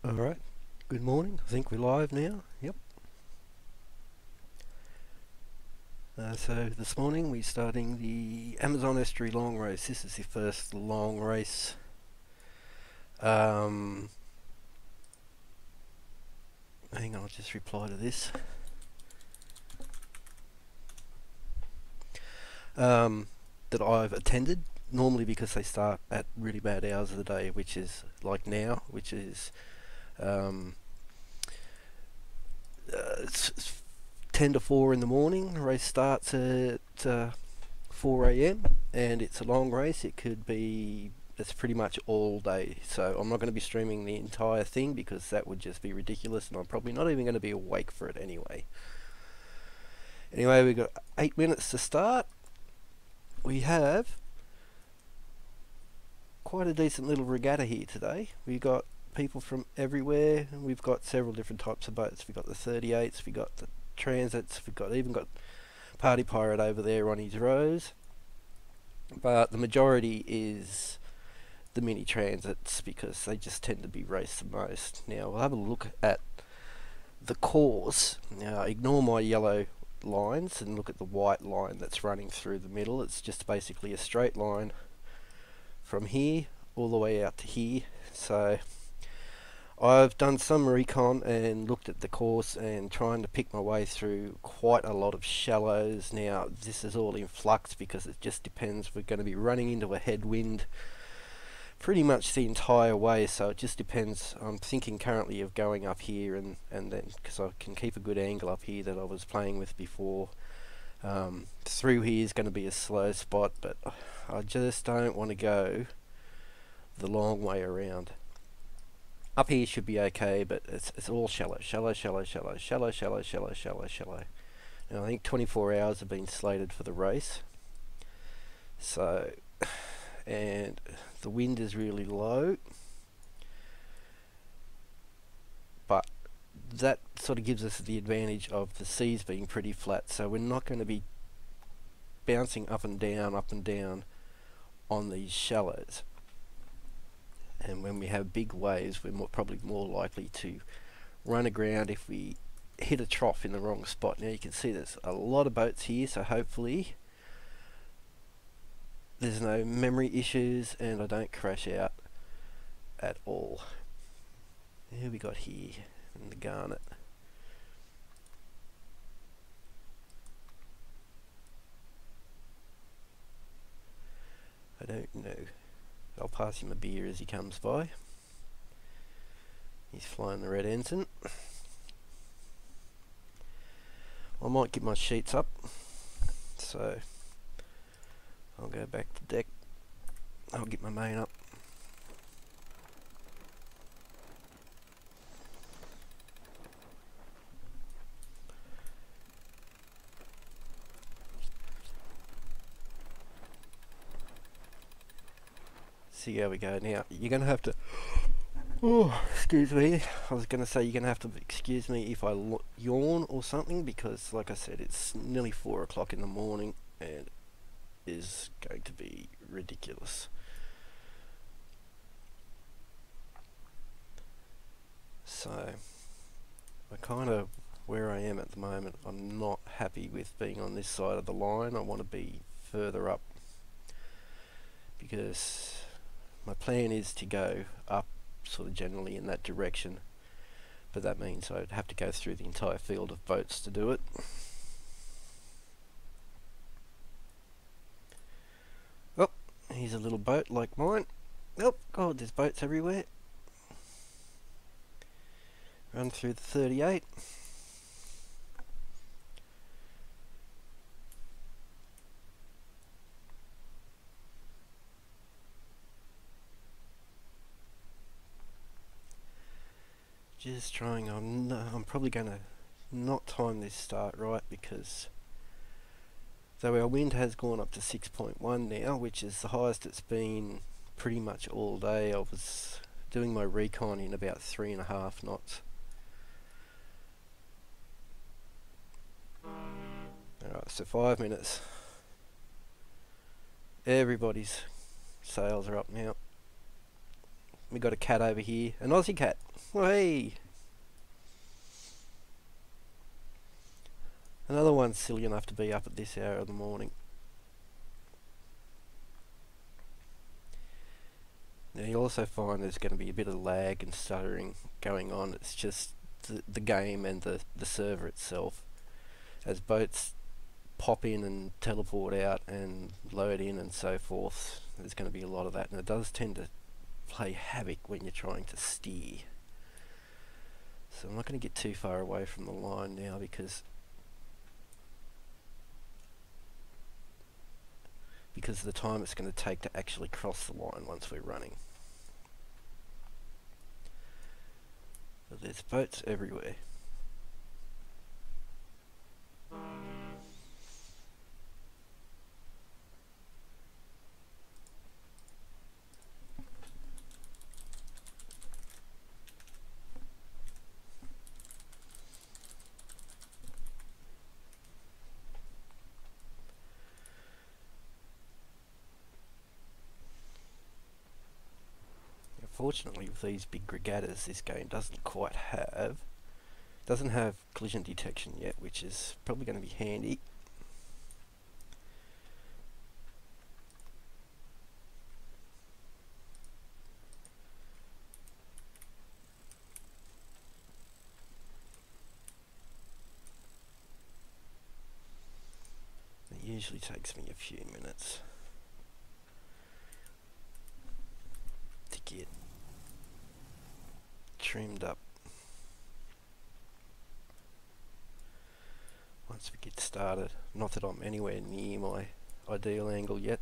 Alright, good morning. I think we're live now. Yep. So this morning we're starting the Amazon Estuary long race. This is the first long race. Hang on, I'll just reply to this. That I've attended, normally because they start at really bad hours of the day, which is like now, which is it's 10 to 4 in the morning. The race starts at 4 a.m. and it's a long race. It's pretty much all day, so I'm not going to be streaming the entire thing because that would just be ridiculous, and I'm probably not even going to be awake for it anyway. Anyway, we've got 8 minutes to start. We have quite a decent little regatta here today. We've got people from everywhere, and we've got several different types of boats. We've got the 38s, we've got the transits, even got Party Pirate over there on his rows, but the majority is the mini transits because they just tend to be raced the most. Now we'll have a look at the course. Now ignore my yellow lines and look at the white line that's running through the middle. It's just basically a straight line from here all the way out to here. So I've done some recon and looked at the course and trying to pick my way through quite a lot of shallows. Now this is all in flux because it just depends. We're going to be running into a headwind pretty much the entire way, so it just depends. I'm thinking currently of going up here and then, because I can keep a good angle up here that I was playing with before. Through here is going to be a slow spot, but I just don't want to go the long way around. Up here should be okay, but it's all shallow. Now I think 24 hours have been slated for the race. So, and the wind is really low, but that sort of gives us the advantage of the seas being pretty flat, so we're not going to be bouncing up and down on these shallows. And when we have big waves, we're probably more likely to run aground if we hit a trough in the wrong spot. Now you can see there's a lot of boats here, so hopefully there's no memory issues and I don't crash out at all. Who we got here in the Garnet? I don't know. I'll pass him a beer as he comes by. He's flying the red ensign. I might get my sheets up, so I'll go back to deck. I'll get my main up. See how we go. Now you're going to have to, oh excuse me, I was going to say you're going to have to excuse me if I yawn or something, because like I said, it's nearly 4 o'clock in the morning and is going to be ridiculous. So I kind of, where I am at the moment, I'm not happy with being on this side of the line. I want to be further up because my plan is to go up sort of generally in that direction, but that means I'd have to go through the entire field of boats to do it. Oh, here's a little boat like mine. Oh god, there's boats everywhere. Run through the 38. Just trying. I'm probably going to not time this start right, because though our wind has gone up to 6.1 now, which is the highest it's been pretty much all day. I was doing my recon in about 3.5 knots. Alright, so 5 minutes. Everybody's sails are up now. We got a cat over here, an Aussie cat. Well, hey, another one silly enough to be up at this hour of the morning. Now you'll also find there's going to be a bit of lag and stuttering going on. It's just the game and the server itself. As boats pop in and teleport out and load in and so forth, there's going to be a lot of that, and it does tend to play havoc when you're trying to steer. So I'm not going to get too far away from the line now because of the time it's going to take to actually cross the line once we're running. But there's boats everywhere. Fortunately, with these big regattas, this game doesn't have collision detection yet, which is probably going to be handy. It usually takes me a few minutes to get trimmed up. Once we get started, not that I'm anywhere near my ideal angle yet.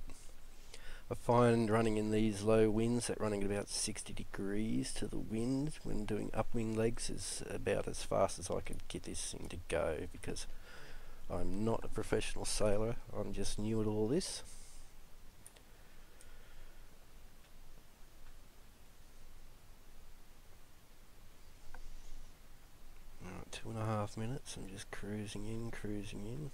I find running in these low winds, that running at about 60 degrees to the wind when doing upwind legs is about as fast as I can get this thing to go, because I'm not a professional sailor, I'm just new at all this. Alright, 2.5 minutes, I'm just cruising in.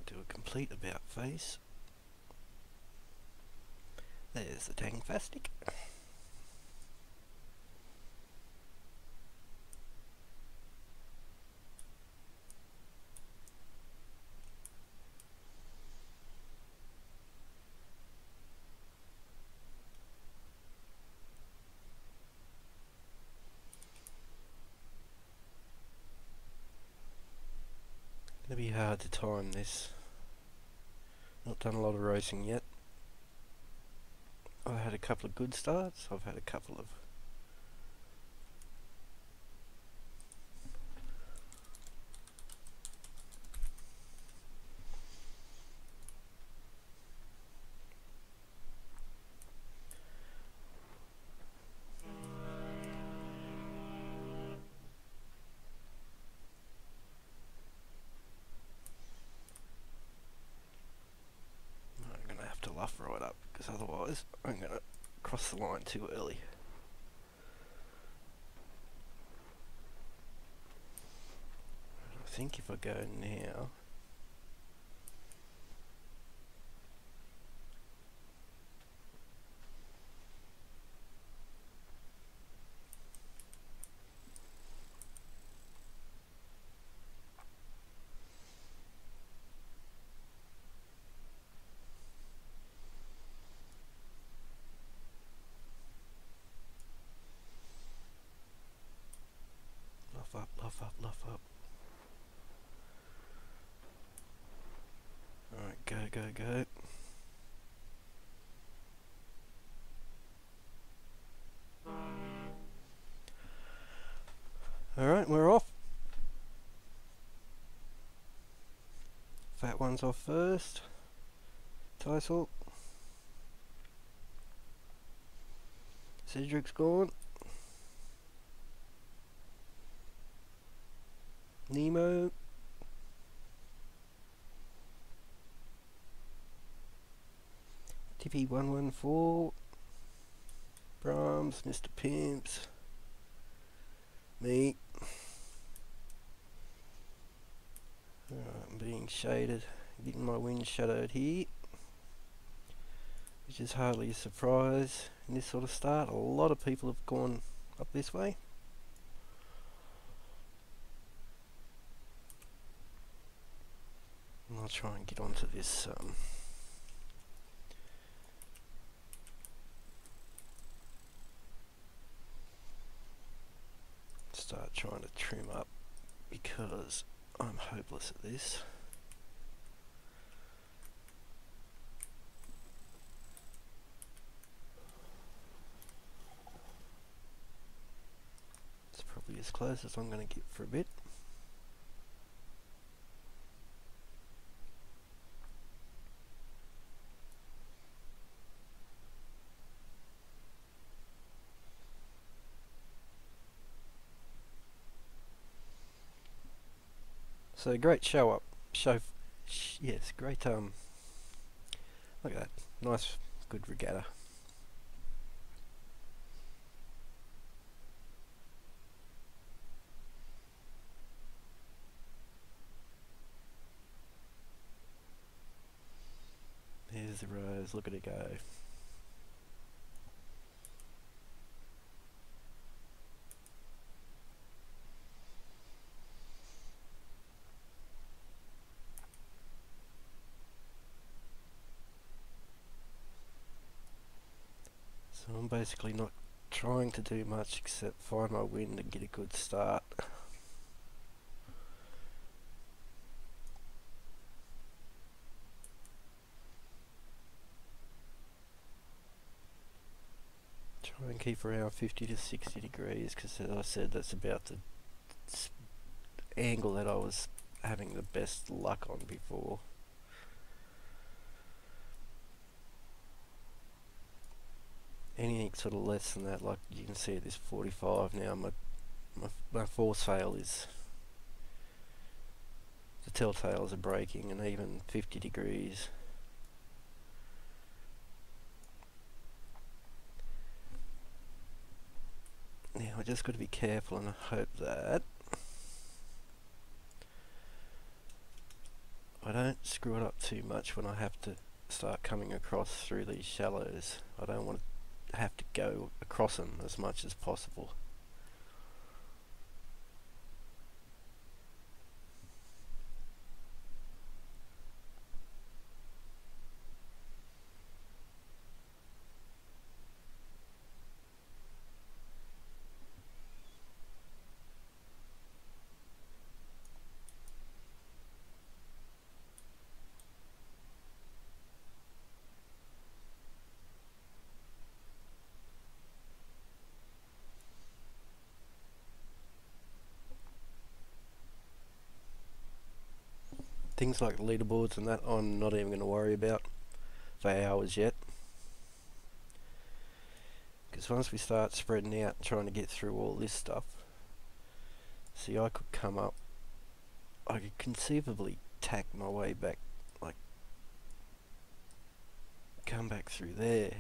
Do a complete about face. There's the tang fastic. Gonna be hard to time this. Not done a lot of racing yet. I've had a couple of good starts, I've had a couple of luff right up, because otherwise I'm going to cross the line too early. I think if I go now, luff up. Alright, go. Alright, we're off. Fat ones off first. Tysil. Cedric's gone. Nemo. Tippy 114. Brahms, Mr. Pimps. Me. I'm being shaded, getting my wind shadowed here, which is hardly a surprise in this sort of start. A lot of people have gone up this way. And I'll try and get onto this start trying to trim up because I'm hopeless at this. It's probably as close as I'm going to get for a bit. So great show up, yes, great look at that, nice, good regatta. There's the Rose, look at it go. So I'm basically not trying to do much except find my wind and get a good start. Try and keep around 50 to 60 degrees because, as I said, that's about the angle that I was having the best luck on before. Anything sort of less than that, like you can see at this 45 now, my foresail is, the telltales are breaking, and even 50 degrees. Now I just got to be careful and hope that I don't screw it up too much when I have to start coming across through these shallows. I don't want to have to go across them as much as possible. Things like leaderboards and that I'm not even going to worry about for hours yet, because once we start spreading out and trying to get through all this stuff, see, I could come up, I could conceivably tack my way back, like come back through there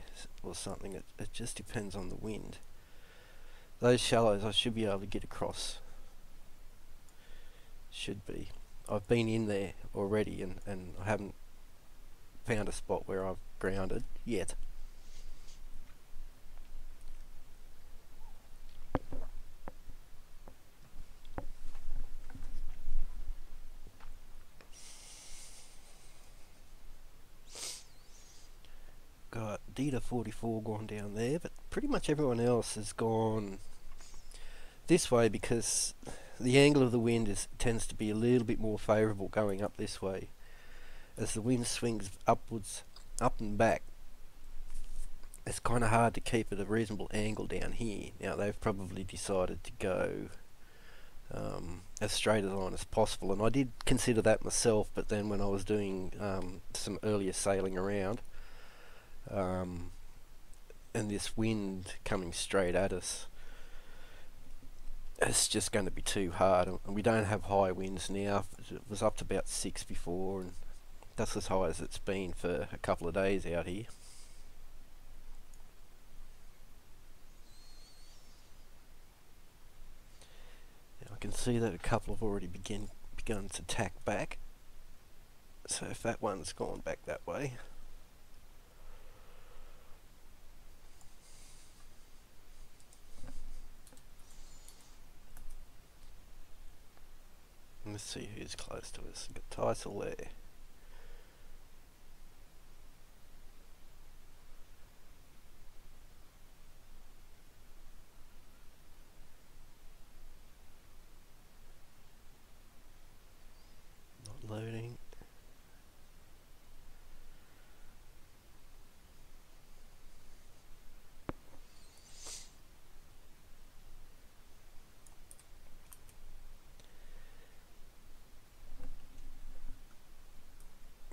or something. It just depends on the wind. Those shallows I should be able to get across, should be. I've been in there already and I haven't found a spot where I've grounded yet. Got Dita 44 gone down there, but pretty much everyone else has gone this way because the angle of the wind tends to be a little bit more favourable going up this way. As the wind swings upwards, up and back, it's kind of hard to keep at a reasonable angle down here. Now they've probably decided to go as straight a line as possible. And I did consider that myself, but then when I was doing some earlier sailing around, and this wind coming straight at us, it's just going to be too hard. And we don't have high winds now. It was up to about 6 before, and that's as high as it's been for a couple of days out here. Now I can see that a couple have already begun to tack back. So if that one's gone back that way, let's see who's close to us. We've got Tysil there. Not loading.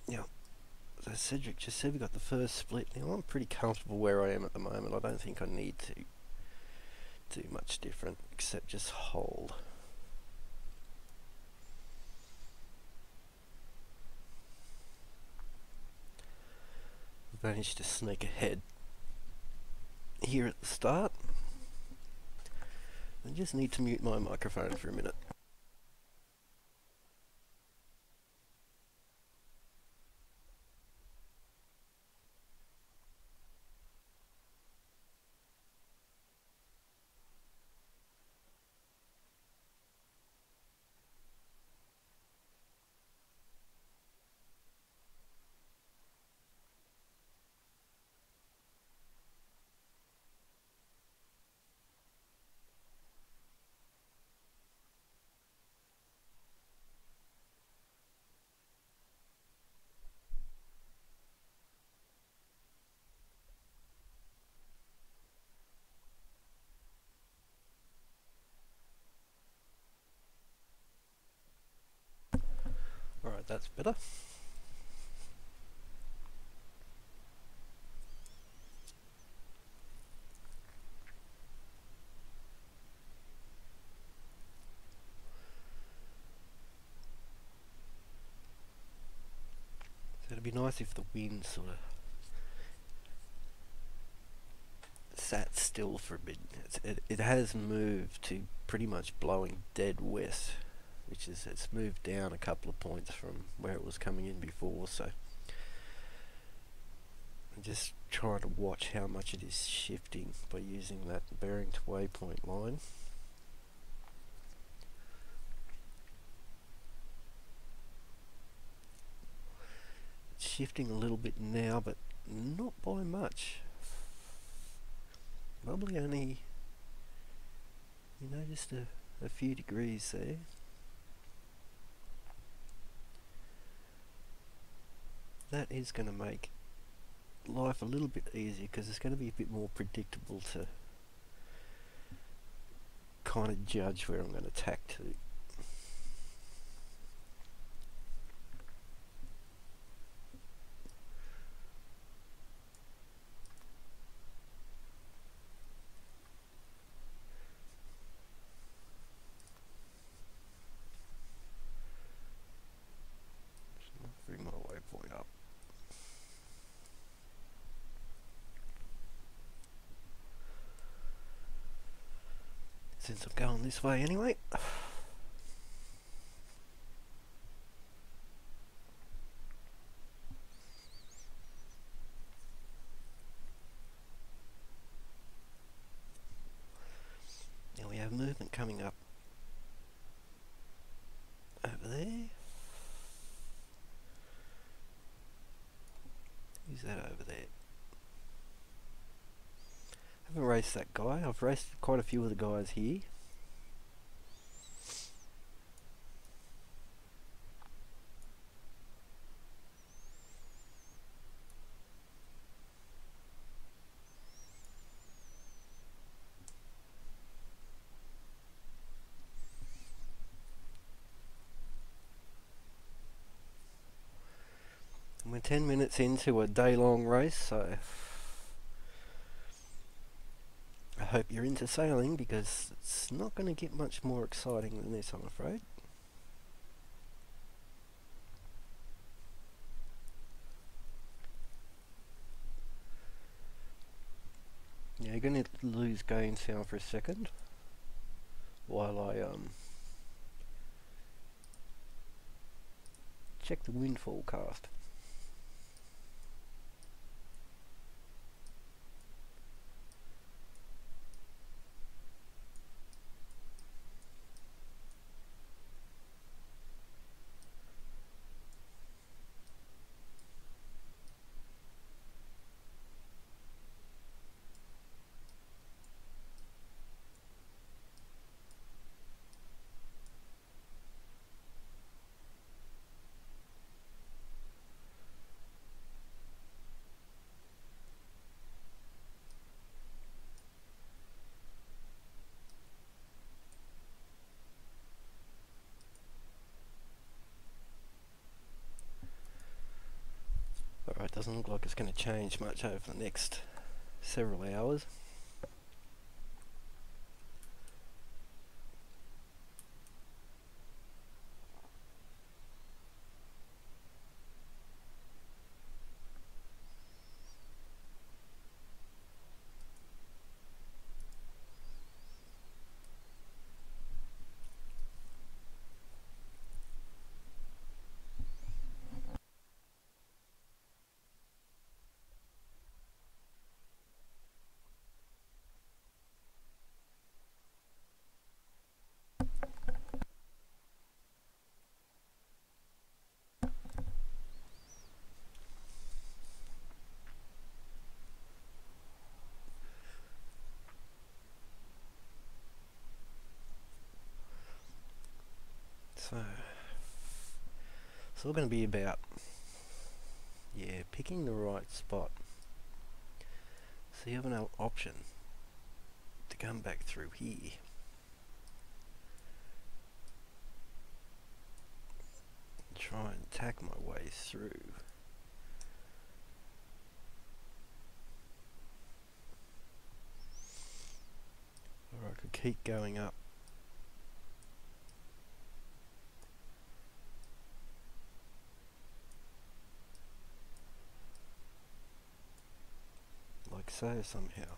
Yeah. As Cedric just said, we got the first split. Now I'm pretty comfortable where I am at the moment. I don't think I need to do much different except just hold. Managed to sneak ahead here at the start. I just need to mute my microphone for a minute. Alright, that's better. So it'd be nice if the wind sort of sat still for a bit. It has moved to pretty much blowing dead west, which is, it's moved down a couple of points from where it was coming in before, so I'm just trying to watch how much it is shifting by using that bearing to waypoint line. It's shifting a little bit now, but not by much. Probably only, just a few degrees there. That is going to make life a little bit easier because it's going to be a bit more predictable to kind of judge where I'm going to tack to. Bring my waypoint up. Since I'm going this way anyway. Now we have movement coming up over there. Who's that over there? I haven't raced that guy. I've raced quite a few of the guys here. 10 minutes into a day-long race, so I hope you're into sailing, because it's not going to get much more exciting than this, I'm afraid. Yeah, you're going to lose gain sound for a second while I check the wind forecast. Alright, doesn't look like it's going to change much over the next several hours. So it's all going to be about, yeah, picking the right spot. So you have an option to come back through here. And try and tack my way through. Or I could keep going up. Like so, somehow.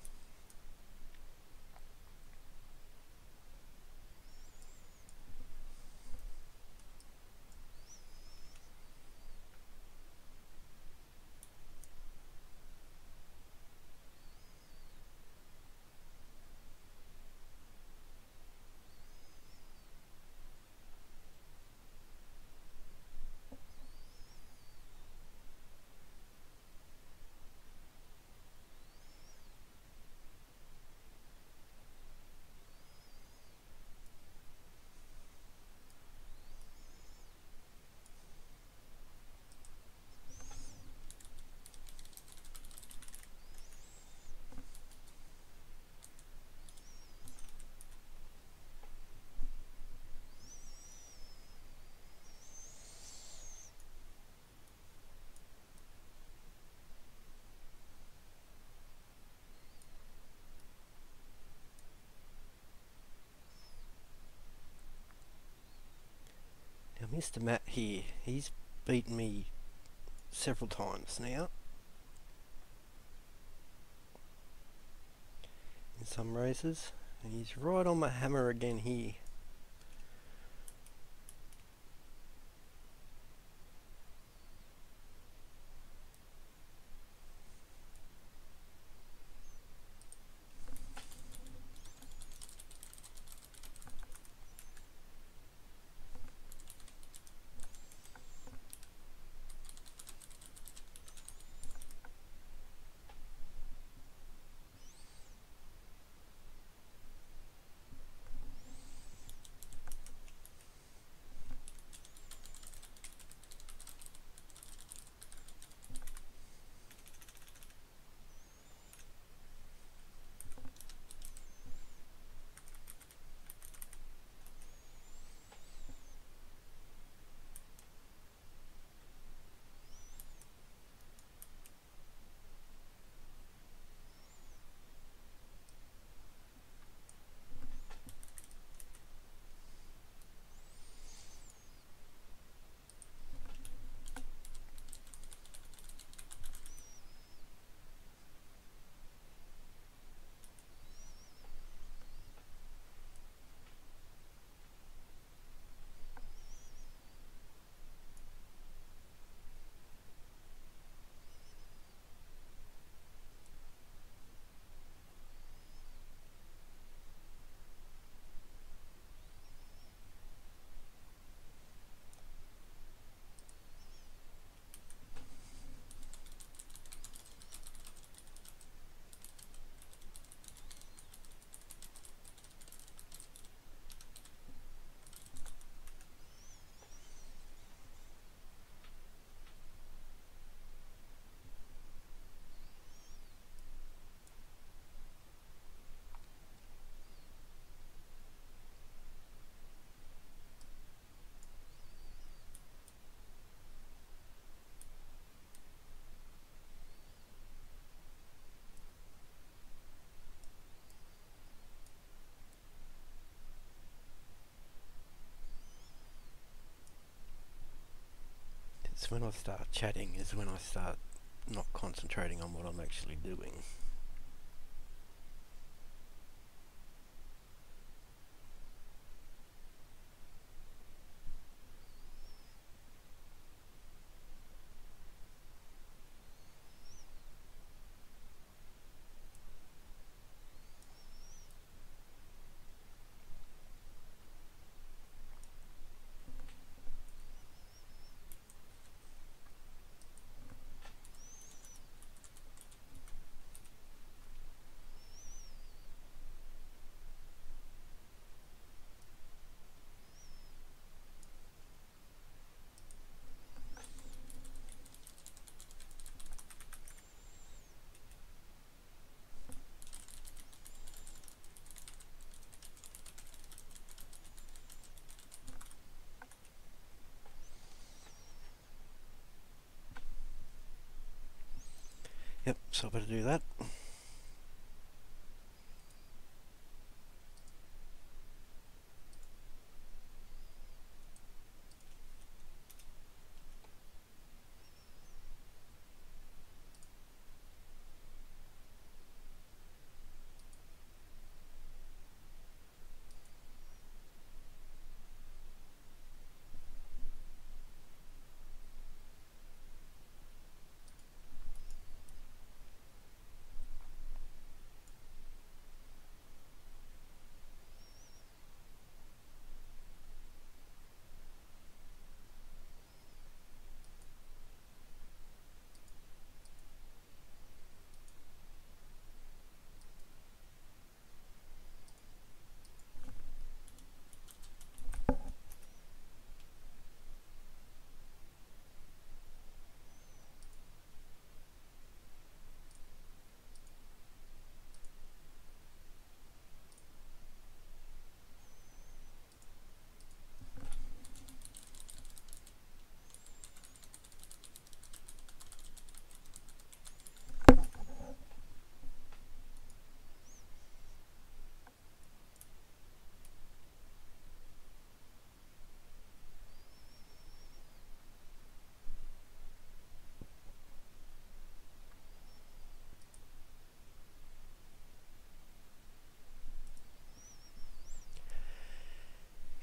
Now Mr. Matt here, he's beaten me several times now in some races, and he's right on my hammer again here. It's when I start chatting is when I start not concentrating on what I'm actually doing. Yep, so I better do that.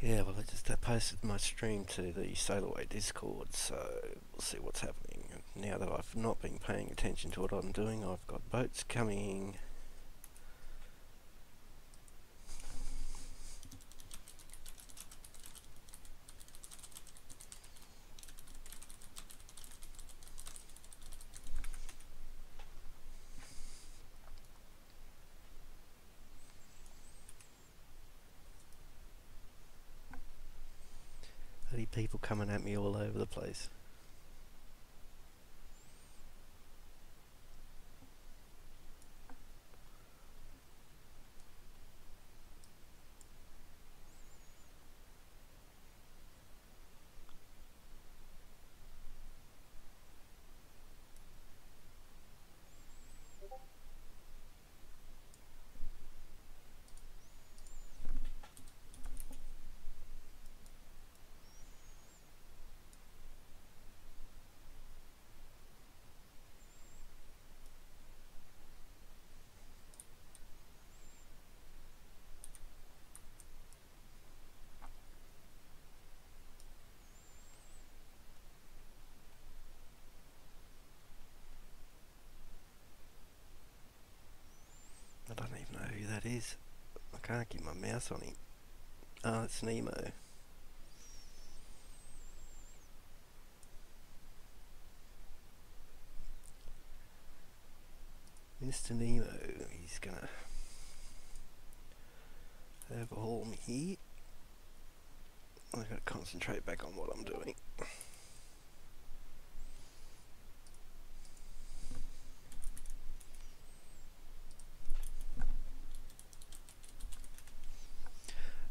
Yeah, well, I just posted my stream to the Sailaway Discord, so we'll see what's happening. Now that I've not been paying attention to what I'm doing, I've got boats coming. Bloody people coming at me all over the place. I don't even know who that is. I can't keep my mouse on him. Oh, it's Nemo. Mr. Nemo, he's gonna overhaul me here. I've got to concentrate back on what I'm doing.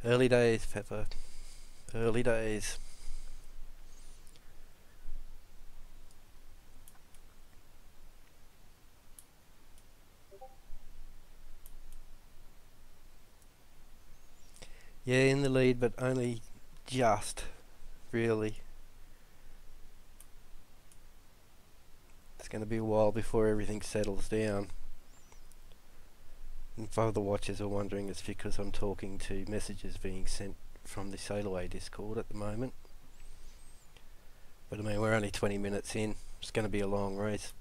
Early days, Pepper. Early days. Yeah, in the lead, but only just, really. going to be a while before everything settles down. And if other watchers are wondering, it's because I'm talking to messages being sent from the Sailaway Discord at the moment. But I mean, we're only 20 minutes in. It's going to be a long race.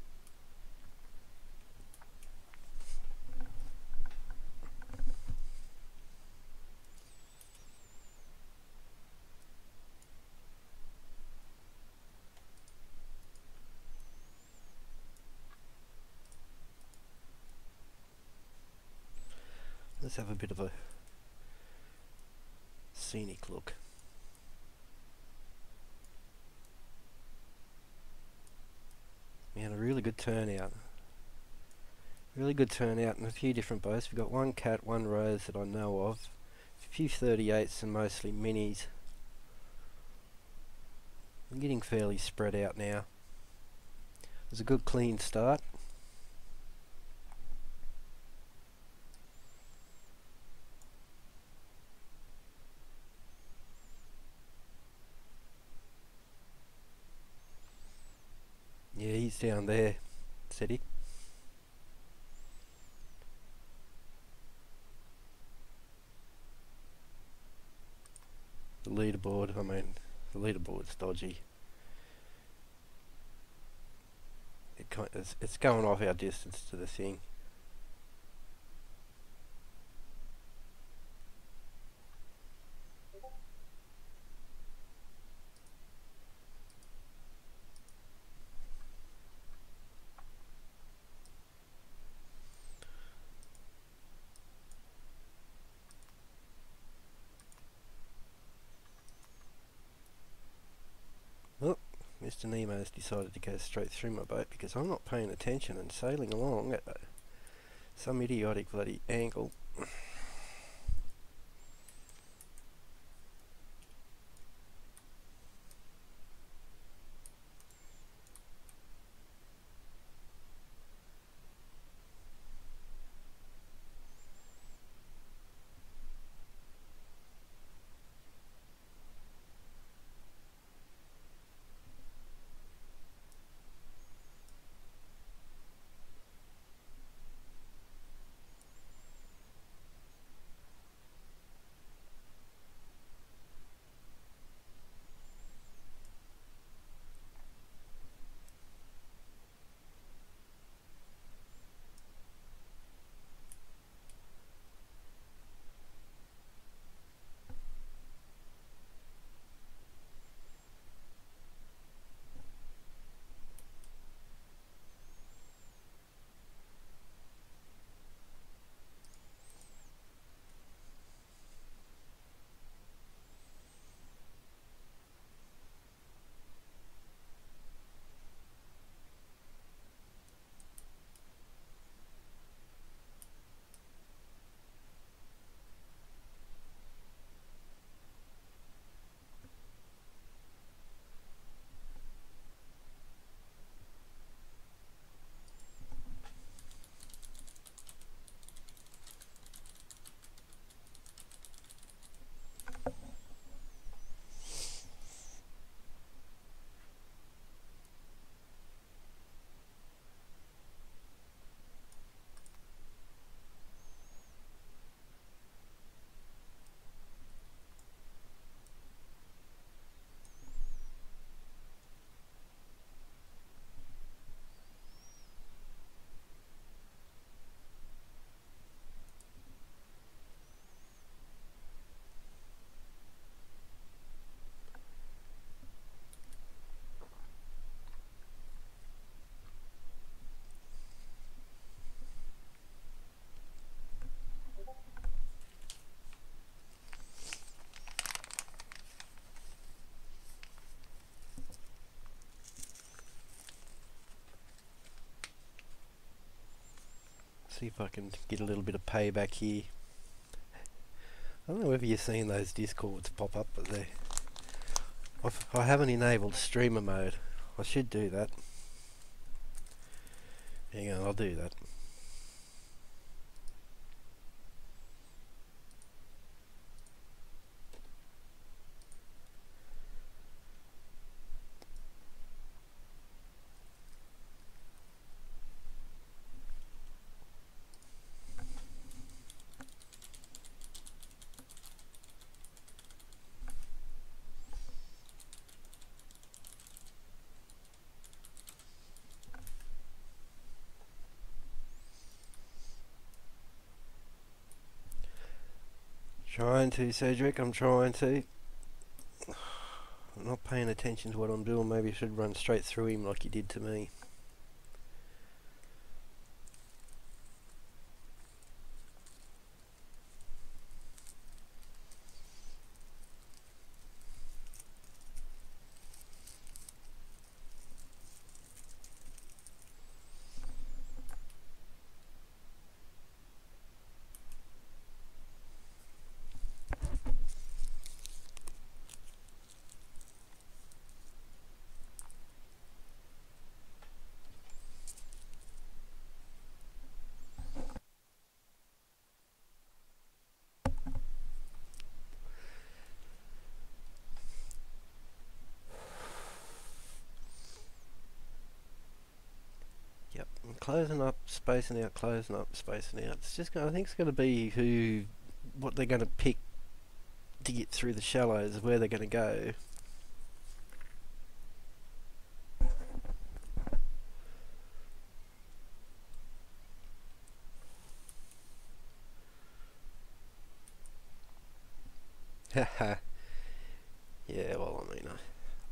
Let's have a bit of a scenic look. We had a really good turnout. Really good turnout in a few different boats. We've got one Cat, one Rose that I know of. A few 38s and mostly minis. We're getting fairly spread out now. It was a good clean start. Yeah, he's down there, said he. The leaderboard, I mean, the leaderboard's dodgy. It's going off our distance to the thing. Oh, Mr. Nemo's decided to go straight through my boat because I'm not paying attention and sailing along at some idiotic bloody angle. See if I can get a little bit of payback here. I don't know whether you've seen those discords pop up, but I haven't enabled streamer mode. I should do that. Hang on, I'll do that. Trying to, Cedric, I'm trying to. I'm not paying attention to what I'm doing. Maybe I should run straight through him like you did to me. Yep, I'm closing up, spacing out, closing up, spacing out. It's just, I think it's going to be what they're going to pick to get through the shallows, where they're going to go. Haha. Yeah, well, I mean,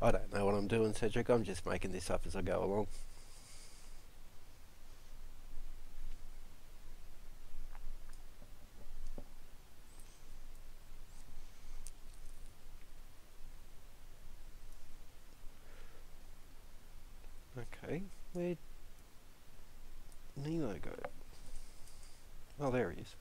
I don't know what I'm doing, Cedric. I'm just making this up as I go along. Okay, where'd Nemo go? Oh, there he is.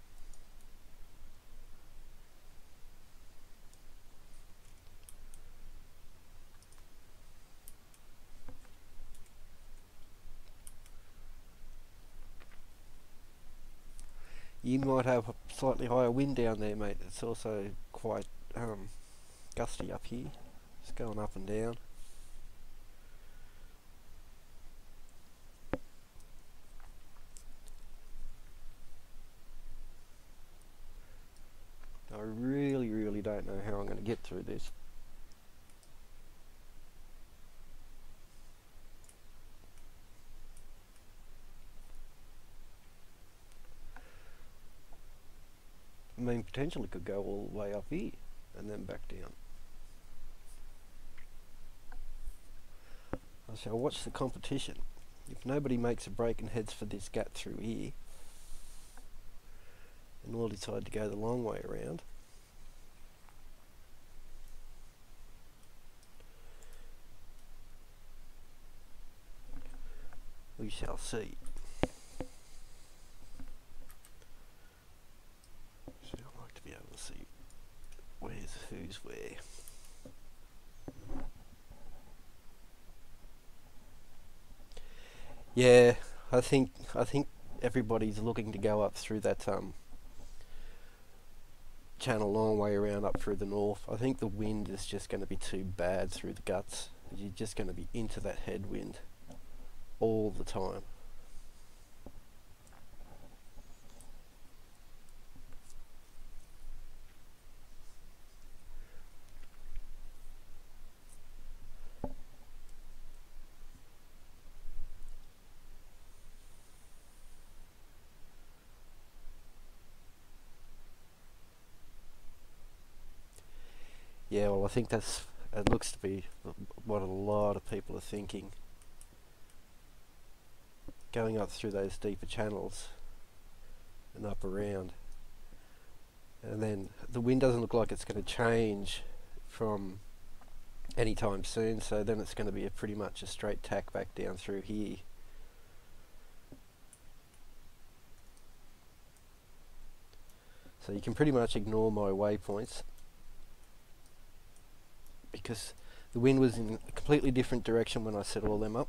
You might have a slightly higher wind down there, mate. It's also quite gusty up here. It's going up and down. I really, really don't know how I'm going to get through this. I mean, potentially could go all the way up here and then back down. I shall watch the competition. If nobody makes a break and heads for this gap through here, and we'll decide to go the long way around, we shall see. So I'd like to be able to see who's where. Yeah, I think everybody's looking to go up through that channel long way around up through the north. I think the wind is just going to be too bad through the guts. You're just going to be into that headwind all the time. Yeah, well, I think it looks to be what a lot of people are thinking. Going up through those deeper channels and up around. And then the wind doesn't look like it's going to change from any time soon, so then it's going to be pretty much a straight tack back down through here. So you can pretty much ignore my waypoints, because the wind was in a completely different direction when I set all them up.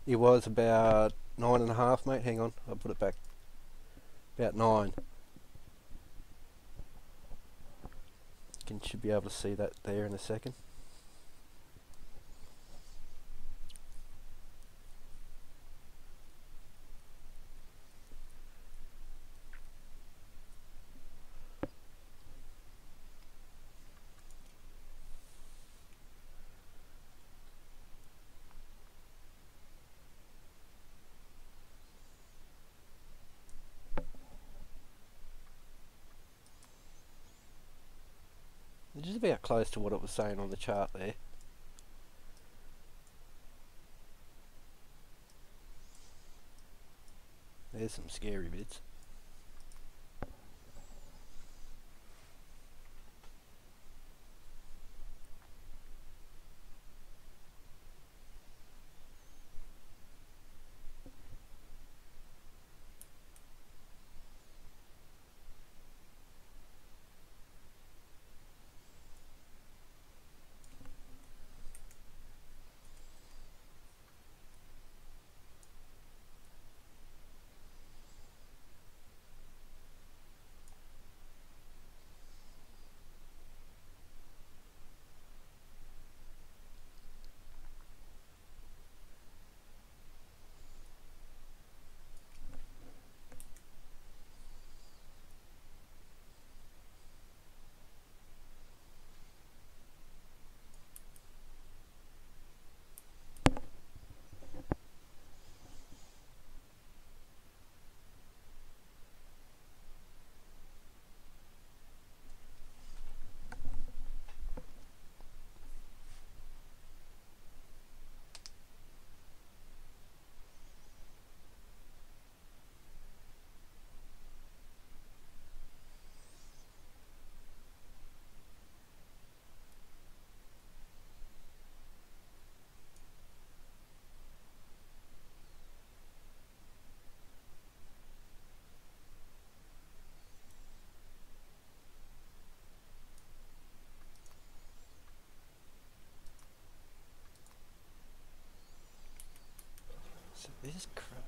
It was about 9.5, mate. Hang on, I'll put it back. About 9. Should be able to see that there in a second. Just about close to what it was saying on the chart there. There's some scary bits. So this crap.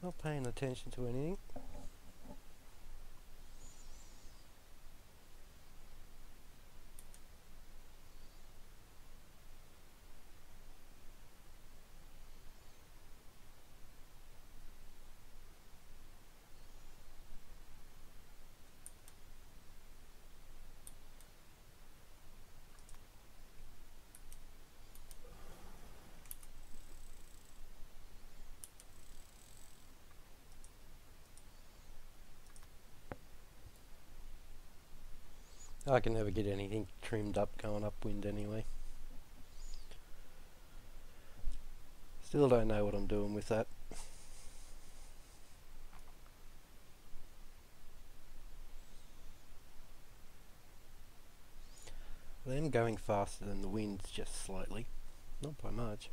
Not paying attention to anything. I can never get anything trimmed up going upwind anyway. Still don't know what I'm doing with that. I am going faster than the wind, just slightly. Not by much.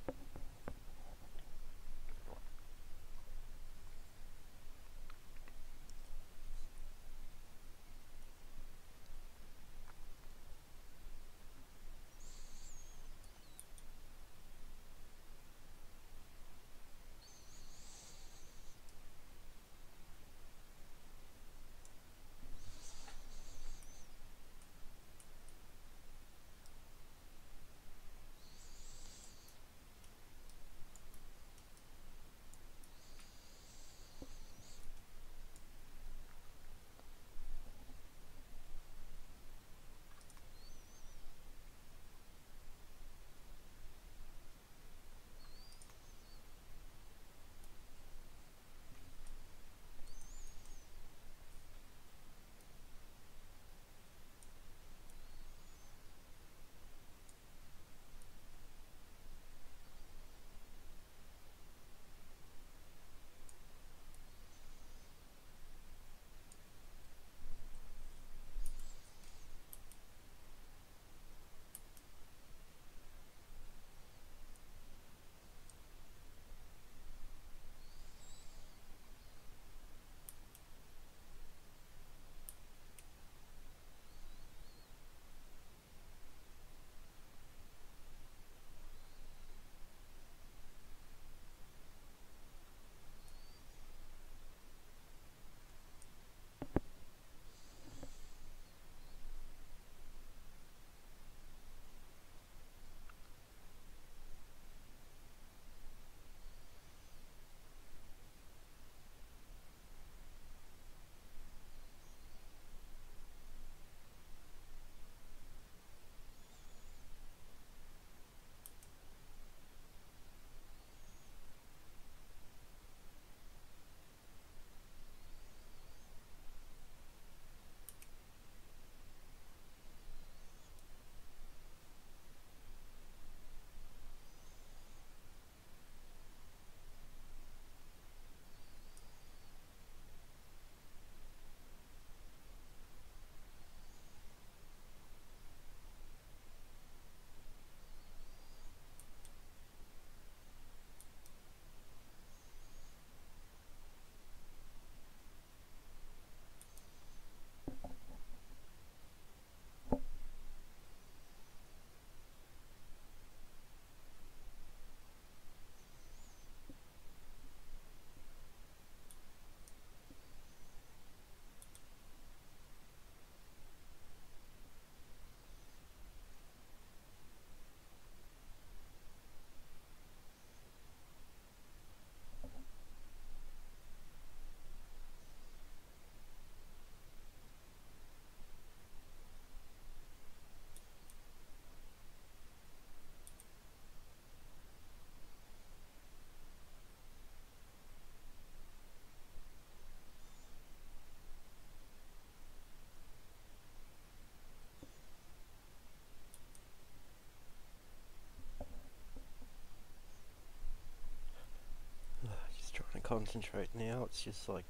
concentrate now. It's just like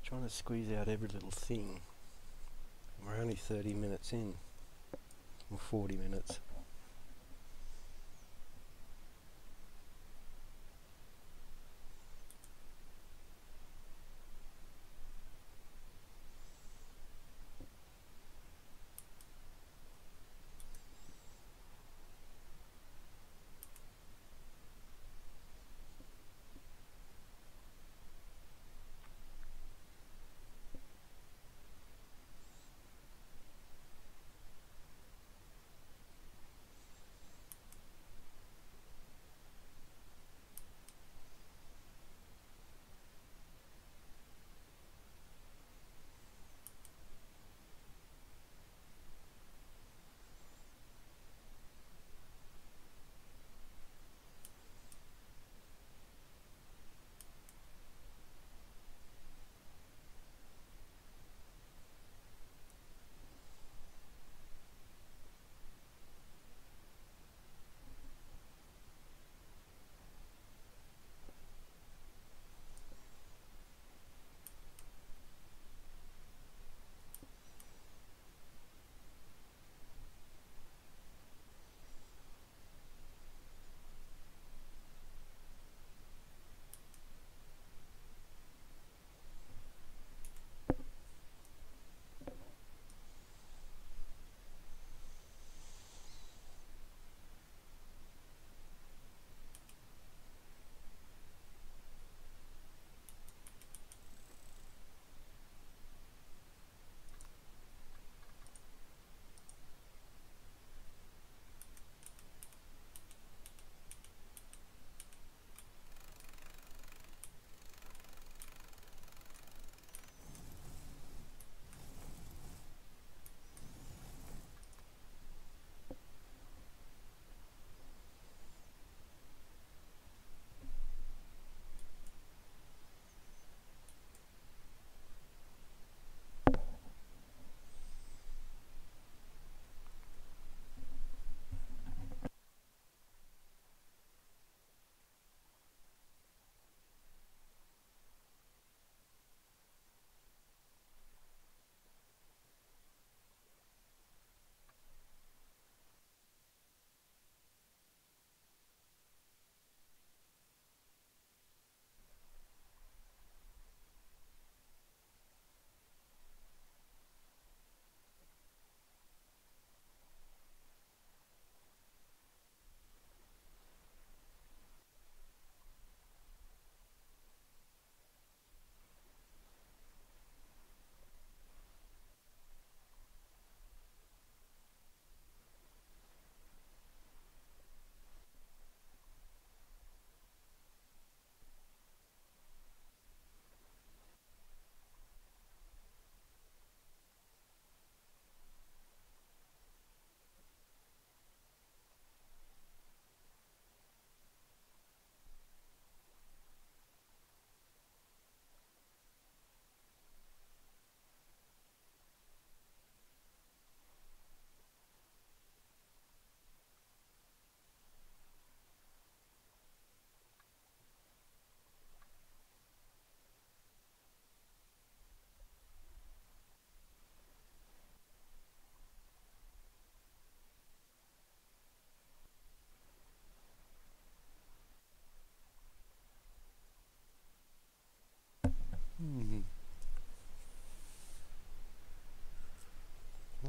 trying to squeeze out every little thing. We're only 30 minutes in, or 40 minutes.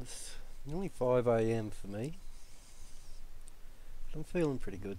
It's nearly 5 a.m. for me. But I'm feeling pretty good.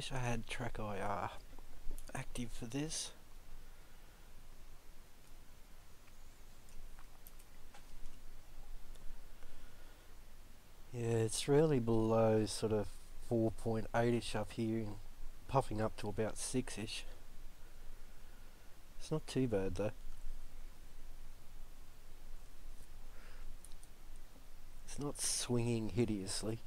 wish I had track IR active for this. Yeah, it's really below sort of 4.8ish up here and puffing up to about 6ish. It's not too bad though. It's not swinging hideously.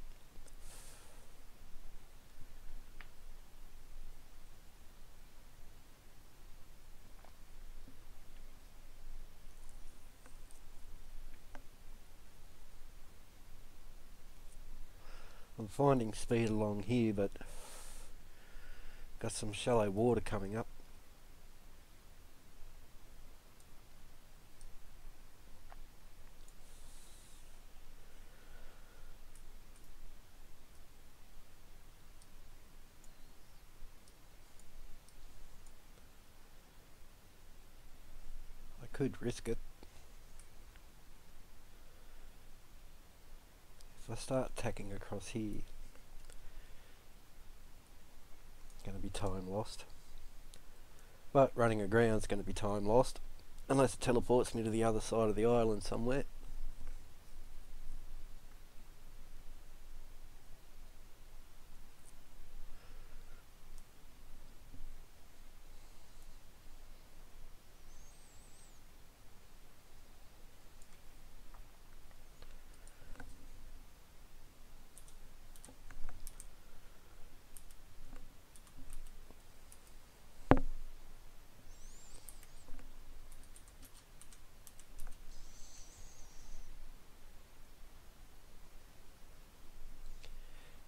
I'm finding speed along here, but got some shallow water coming up. I could risk it. If I start tacking across here, it's going to be time lost. But running aground is going to be time lost, unless it teleports me to the other side of the island somewhere.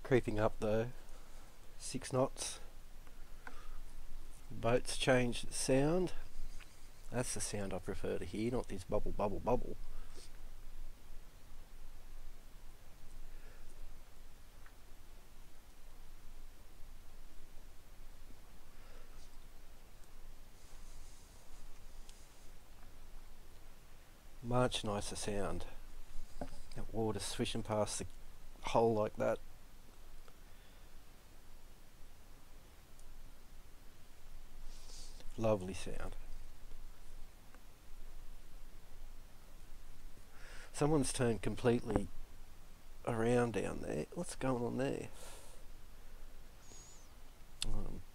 Creeping up though, 6 knots. Boats change the sound. That's the sound I prefer to hear, not this bubble, bubble, bubble. Much nicer sound. That water swishing past the hole like that. Lovely sound. Someone's turned completely around down there. What's going on there?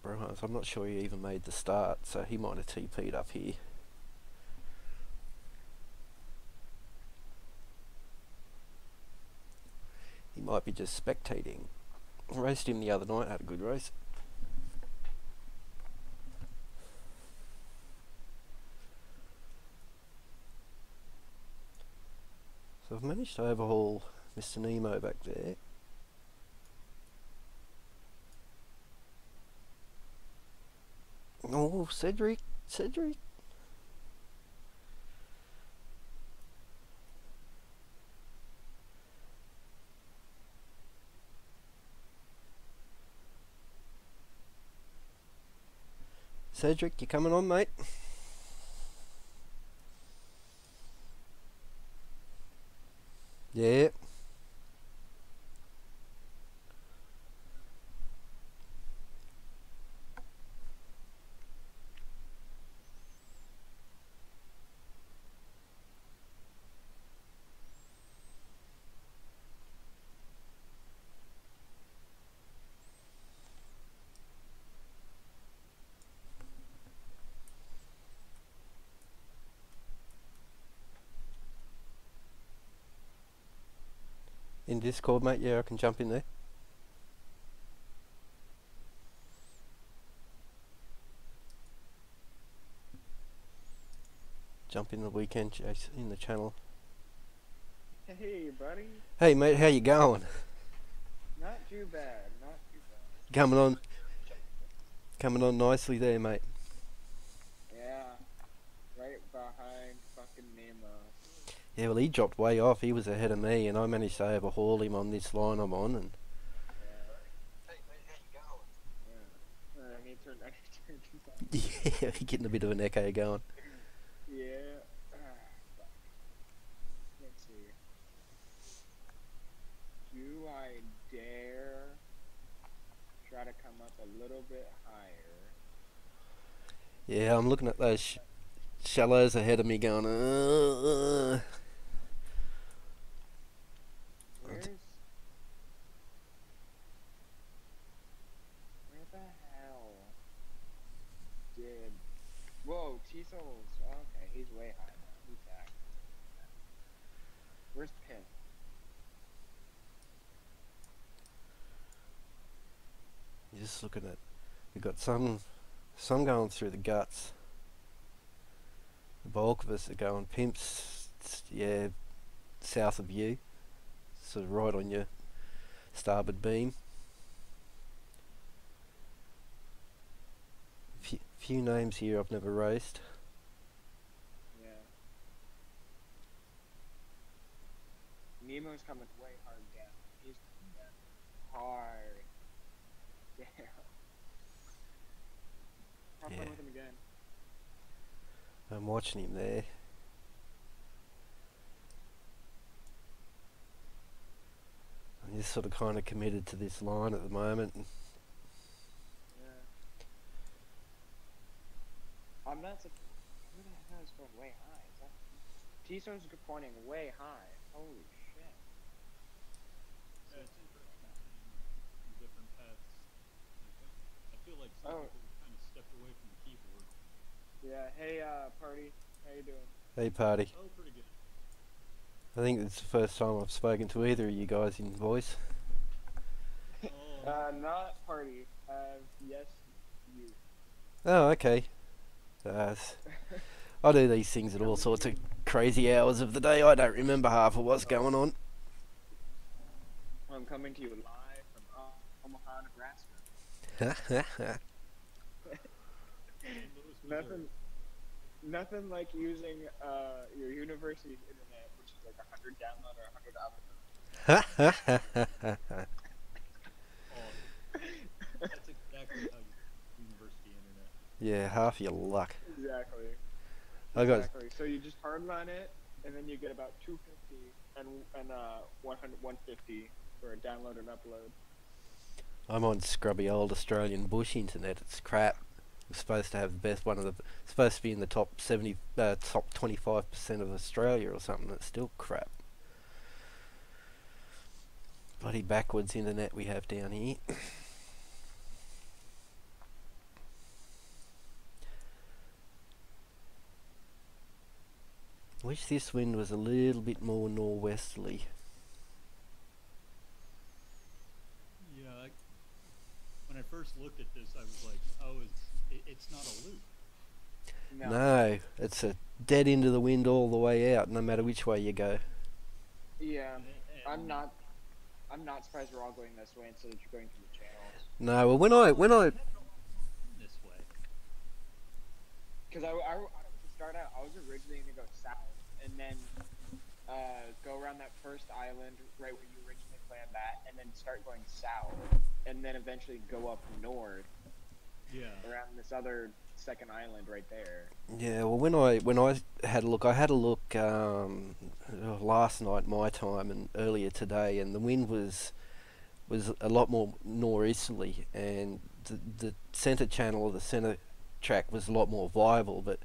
Brian, I'm not sure he even made the start, so he might have TP'd up here. He might be just spectating. I raced him the other night, had a good race. So I've managed to overhaul Mr. Nemo back there. Oh, Cedric. Cedric. Cedric, you coming on, mate? Yeah. In Discord, mate? Yeah, I can jump in there. Jump in the weekend chase in the channel. Hey, buddy. Hey, mate, how you going? Not too bad, not too bad. Coming on nicely there, mate. Yeah, right behind fucking Nemo. Yeah, well, he dropped way off. He was ahead of me, and I managed to overhaul him on this line I'm on. And Yeah. Hey, mate, how you going? Yeah. I need to turn yeah, we're getting a bit of an echo going. Yeah. Fuck. Let's see. Do I dare try gotta come up a little bit higher. Yeah, I'm looking at those shallows ahead of me going, Where's where the hell did? Whoa, Cecil's. Okay, he's way high now. He's back. Where's Pin? just looking at, we've got some going through the guts. The bulk of us are going pimps, yeah, south of you, sort of right on your starboard beam. Few names here I've never raced. Yeah. Nemo's coming way hard down. He's coming down hard. Damn. Have Yeah. fun with him again. I'm watching him there. I'm just sort of kind of committed to this line at the moment. Yeah. I'm not. Who the hell is going way high? Is that Tiso's pointing way high? Holy shit! Yeah, it's interesting seeing different paths. I feel like some people kind of stepped away from the keyboard. Yeah. Hey, party. How you doing? Hey, party. Oh, pretty good. I think it's the first time I've spoken to either of you guys in voice. Oh, Not party. Yes, you. Oh, okay. I do these things at all sorts of crazy hours of the day. I don't remember half of what's going on. I'm coming to you live from Omaha, Nebraska. Nothing like using your university's internet, which is like 100 download or 100 upload. That's exactly how you university internet. Yeah, half your luck. Exactly. I got. Exactly. So you just hardline it, and then you get about 250 and 150 for a download and upload. I'm on scrubby old Australian bush internet. It's crap. It's supposed to have the best supposed to be in the top 25% of Australia or something. It's still crap. Bloody backwards internet we have down here. Wish this wind was a little bit more norwesterly. Yeah, when I first looked at this, I was like, oh, it's not a loop. No, it's a dead into the wind all the way out, no matter which way you go. Yeah, And I'm not surprised we're all going this way instead of going through the channels. No, well when I this way. Because I to start out, I was originally gonna go south and then go around that first island right where you originally planned that, and then start going south, and then eventually go up north. Yeah. Around this other second island right there. Yeah, well when I had a look, last night my time and earlier today, and the wind was a lot more northeasterly, and the centre channel or the centre track was a lot more viable. But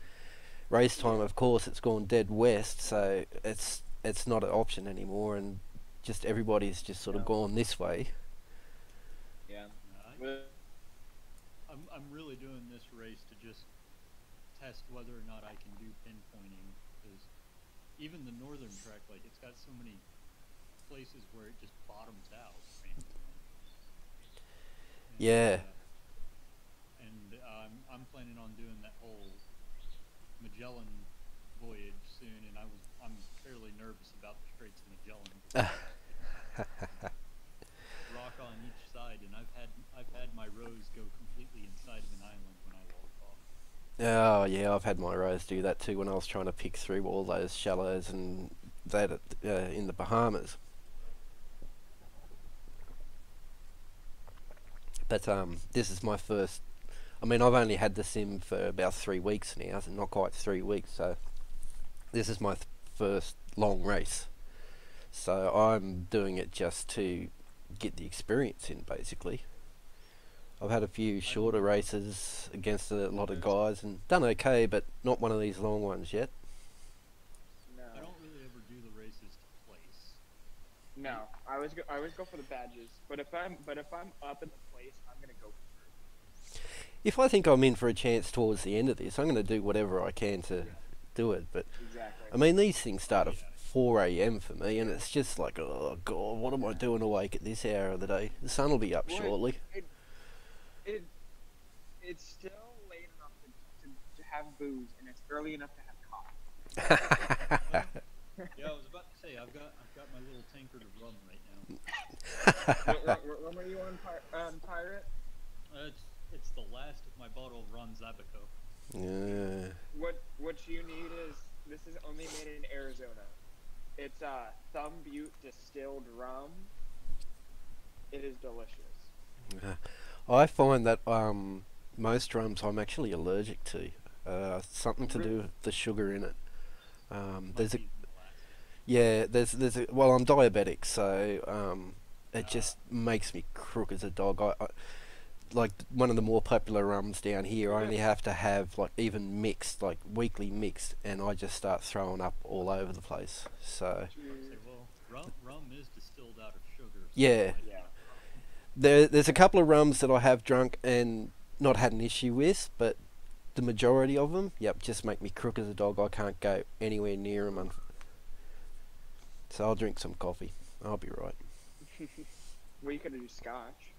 race time, of course, it's gone dead west, so it's not an option anymore, and just everybody's just sort of gone this way. Yeah. I'm really doing this race to just test whether or not I can do pinpointing, because even the northern track, like, it's got so many places where it just bottoms out randomly. Yeah. And I'm planning on doing that whole Magellan voyage soon, and I'm fairly nervous about the Straits of Magellan. Rock on each side, and I've had my rows go completely inside of an island when I walk off. Oh yeah, I've had my rows do that too when I was trying to pick through all those shallows and that in the Bahamas. But this is my first. I mean, I've only had the sim for about 3 weeks now, so not quite 3 weeks. So this is my first long race. So I'm doing it just to get the experience in, basically. I've had a few shorter know. races against a lot of There's- guys and done okay, but not one of these long ones yet. No. I don't really ever do the races to place. No. I always go for the badges. But if I'm up in the place, I'm gonna go for it. If I think I'm in for a chance towards the end of this, I'm going to do whatever I can to do it. But Exactly. I mean, these things start at Yeah. 4 a.m. for me, and it's just like, oh god, what am I doing awake at this hour of the day? The sun will be up Well, shortly. It it's still late enough to have booze, and it's early enough to have coffee. Yeah, I was about to say I've got my little tankard of rum right now. What rum are you on, Pirate? It's the last of my bottle of Ron Zabico. Yeah. What you need is, this is only made in Arizona. It's Thumb Butte distilled rum. It is delicious. I find that most rums I'm actually allergic to. Something to do with the sugar in it. There's a Might be the last. yeah. There's a well, I'm diabetic, so it just makes me crook as a dog. I like one of the more popular rums down here. I only have to have like even mixed, like weekly mixed, and I just start throwing up all over the place. So Say, well, rum is distilled out of sugar. So yeah. Yeah. There's a couple of rums that I have drunk and not had an issue with, but the majority of them, yep, just make me crook as a dog. I can't go anywhere near them. So I'll drink some coffee. I'll be right. Well, you could do scotch.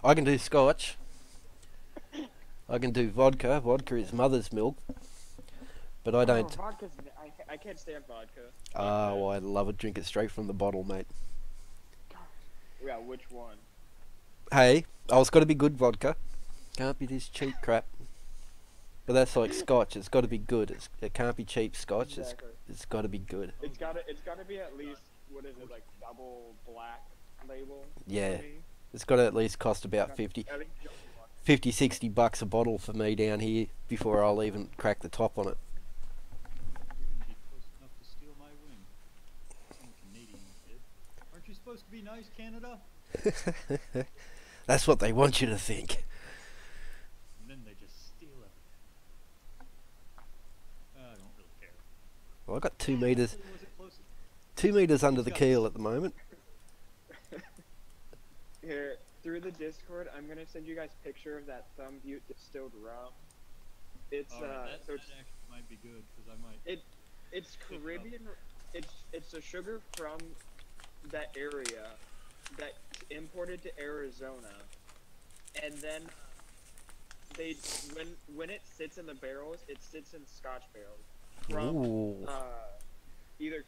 I can do scotch. I can do vodka. Vodka is mother's milk. But I don't. Oh, vodka's, I can't stand vodka. Oh, I love it. Drink it straight from the bottle, mate. Yeah, which one? Hey, it's got to be good vodka. Can't be this cheap crap. But that's like scotch. It's got to be good. It can't be cheap scotch. Exactly. It's got to be good. It's gotta be at least, what is it, like double black label? Yeah. for me? It's got to at least cost about At 50, least double black. 50, 60 bucks a bottle for me down here before I'll even crack the top on it. You're gonna be close enough to steal my win. Some Canadian kid. Aren't you supposed to be nice, Canada? That's what they want you to think. And then they just steal it. I don't really care. Well, I got 2 meters, Actually, was it close? 2 meters under the Got- keel at the moment. Here, through the Discord, I'm gonna send you guys a picture of that Thumb Butte distilled rum. It's Alright, that so actually might be good because I might. it's Caribbean. It's a sugar from that area that imported to Arizona, and then they when it sits in the barrels, it sits in Scotch barrels from Ooh. either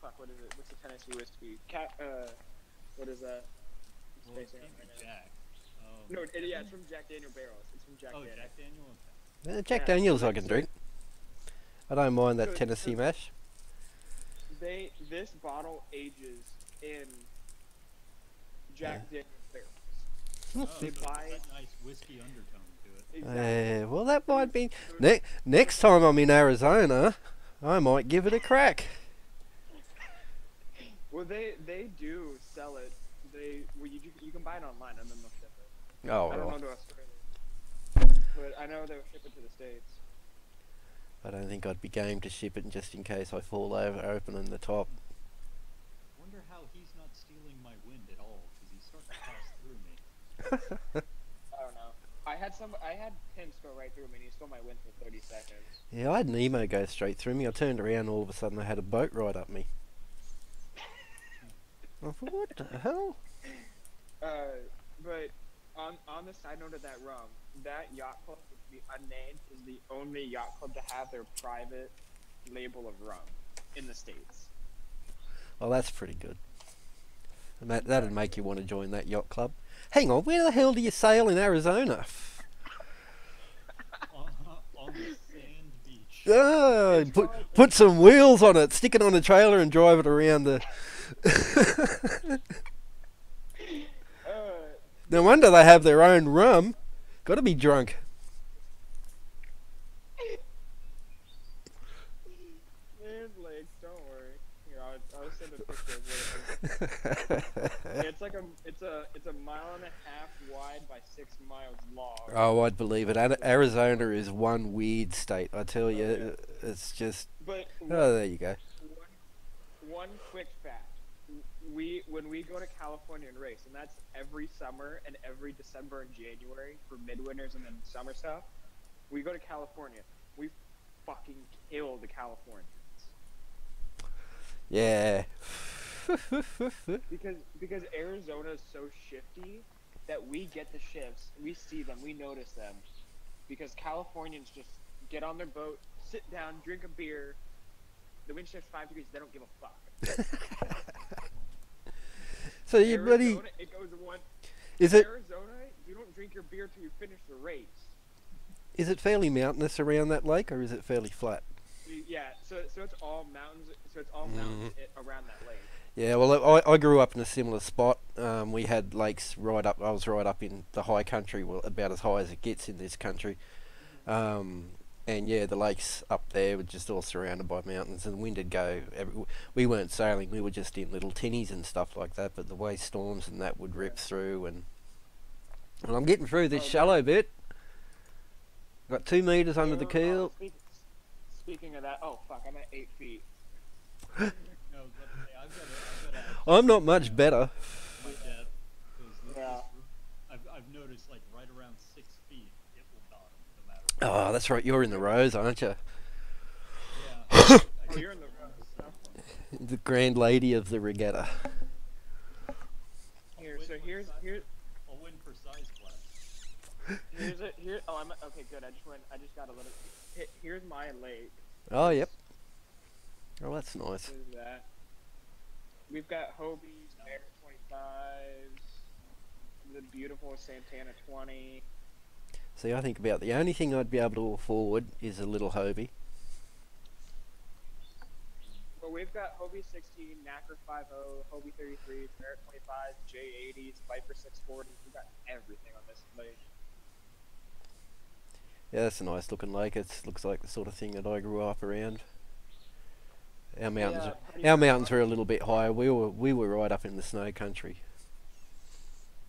fuck, what is it? What's the Tennessee whiskey? What is that? Well, it Spacing can't out be right now. Jack. No, yeah, it's from Jack Daniel barrels. It's from Jack Oh, Daniel. Jack Daniel. Okay. Jack Yeah, Daniels so I can drink. I don't mind that so- Tennessee mash. This bottle ages in Jack Daniel barrels. Oh, They so it's buy- got nice whiskey undertone to it. Exactly. Well, that might be... Next time I'm in Arizona, I might give it a crack. Well, they do sell it. You can buy it online and then they'll ship it. Oh, I don't know right. to Australia, but I know they'll ship it to the States. I don't think I'd be game to ship it just in case I fall over opening the top. Wonder how he's not stealing my wind at all because he's starting to pass through me. I don't know. I had pins go right through me and he stole my wind for 30 seconds. Yeah, I had an emo go straight through me. I turned around, all of a sudden I had a boat right up me. I thought, what the hell? But on the side note of that rum, that yacht club, the unnamed, is the only yacht club to have their private label of rum in the States. Well, that's pretty good. And that'd make you want to join that yacht club. Hang on, where the hell do you sail in Arizona? On the sand beach. Oh, put some wheels on it, stick it on a trailer and drive it around the... No wonder they have their own rum. Got to be drunk. There's legs, don't worry. Here, I'll send a picture of what it It's a mile and a half wide by 6 miles long. Oh, I'd believe it. Arizona is one weird state. I tell Oh you, yeah. it's just. But Oh, there you go. one quick fact. We when we go to California and race, and that's every summer and every December and January for midwinters and then summer stuff. We go to California. We fucking kill the Californians Yeah. because Arizona is so shifty that we get the shifts, we see them, we notice them, because Californians just get on their boat, sit down, drink a beer. The wind shift's 5 degrees. They don't give a fuck. So you bloody. Arizona, it goes one. Is it Arizona, you don't drink your beer till you finish the race. is it fairly mountainous around that lake, or is it fairly flat? Yeah, so it's all mountains. So it's all mountains around that lake. Yeah, well, I grew up in a similar spot. We had lakes right up. I was right up in the high country, well, about as high as it gets in this country. And yeah, the lakes up there were just all surrounded by mountains, and the wind would go. We weren't sailing; we were just in little tinnies and stuff like that. But the way storms and that would rip through, and I'm getting through this shallow bit. Got 2 meters under the keel. Speaking of that, oh fuck, I'm at 8 feet. No, but, hey, I've got I'm not much better. my depth, 'cause Yeah. I've noticed like right around 6 feet it will bottom no matter what. Oh, that's right. You're in the rows, aren't you? Yeah. Oh, you're in the The grand lady of the regatta. here. So here's I'll win for size class. here. Oh, I'm okay. Good. I just got a little. Here's my lake. Oh, yep. Oh, that's nice. There's that. We've got Hobie's, Bear 25s, the beautiful Santana 20. See, I think about the only thing I'd be able to afford is a little Hobie. Well, we've got Hobie 16, Knacker 50, Hobie 33s, Bear 25s, J80s, Viper 640s. We've got everything on this lake. Yeah, that's a nice looking lake. It looks like the sort of thing that I grew up around. Our mountains, our mountains were a little bit higher. We were right up in the snow country.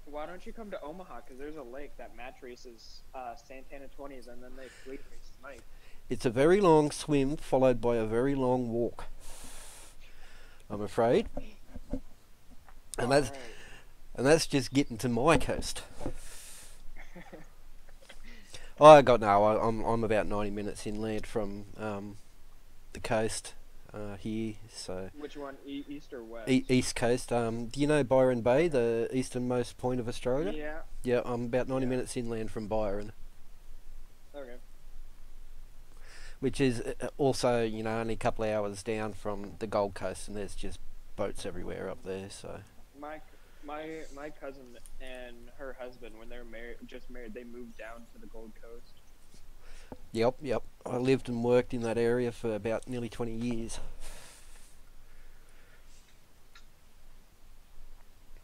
Why don't you come to Omaha? Because there's a lake that match races Santana 20s, and then they fleet race tonight. It's a very long swim followed by a very long walk, I'm afraid. And that's Alright. and that's just getting to my coast. I'm about 90 minutes inland from the coast here, so Which one, east or west? east coast. Do you know Byron Bay, the easternmost point of Australia? Yeah. Yeah, I'm about 90 Yeah. minutes inland from Byron, Okay. which is also, only a couple of hours down from the Gold Coast, and there's just boats everywhere up there. So My cousin and her husband, when they're just married, they moved down to the Gold Coast. yep. I lived and worked in that area for about nearly 20 years.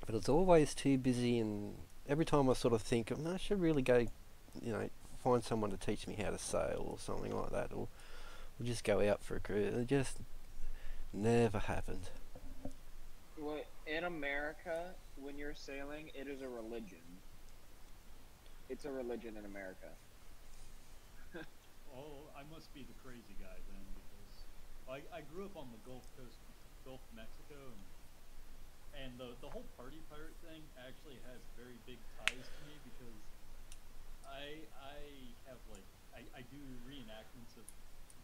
But it's always too busy, and every time I sort of think, I should really go, find someone to teach me how to sail or something like that, or just go out for a cruise. It just never happened. Well, in America, when you're sailing, it is a religion. It's a religion in America. Oh, I must be the crazy guy then, because I grew up on the Gulf Coast, Gulf of Mexico, and the whole party pirate thing actually has very big ties to me, because I have I do reenactments of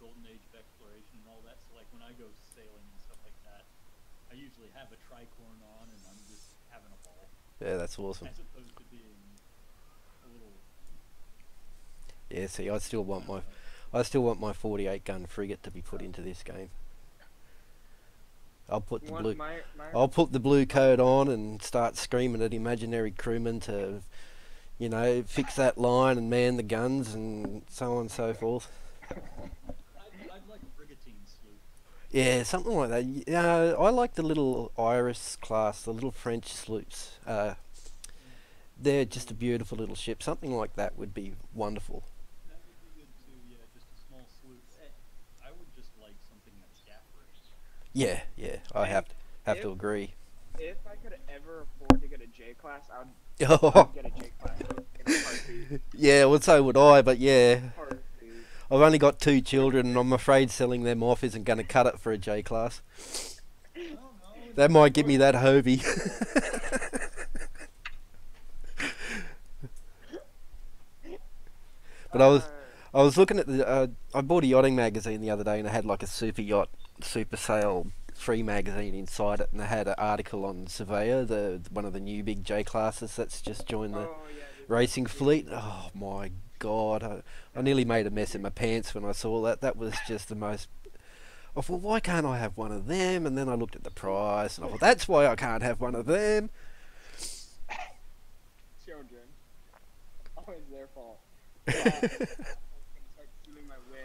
Golden Age of exploration and all that. So like when I go sailing and stuff like that, I usually have a tricorn on and I'm just having a ball, Yeah, that's awesome. as opposed to being a little. Yeah, see, I still want my 48 gun frigate to be put into this game. I'll put the blue. I'll put the blue coat on and start screaming at imaginary crewmen to, fix that line and man the guns and so on and so forth. I'd like a brigantine sloop. Yeah, something like that. Yeah, I like the little Iris class, the little French sloops. They're just a beautiful little ship. Something like that would be wonderful. That would be good too. Yeah, just a small sloop. I would just like something that's gaff race. Yeah, I have to agree. if I could ever afford to get a J class, Oh, I'd get a J class in a heartbeat. yeah, well, so would I, but yeah. Heartbeat. I've only got 2 children, and I'm afraid selling them off isn't going to cut it for a J class. I don't know. That might give me that Hobie. But I was looking at I bought a yachting magazine the other day, and it had like a super yacht, super sail free magazine inside it, and it had an article on Surveyor, the one of the new big J classes that's just joined the Oh yeah, racing fleet. Oh my god, I nearly made a mess in my pants when I saw that. That was just the most. I thought, why can't I have one of them? And then I looked at the price, and I thought, that's why I can't have one of them. children. Always their fault. Gonna start stealing my win.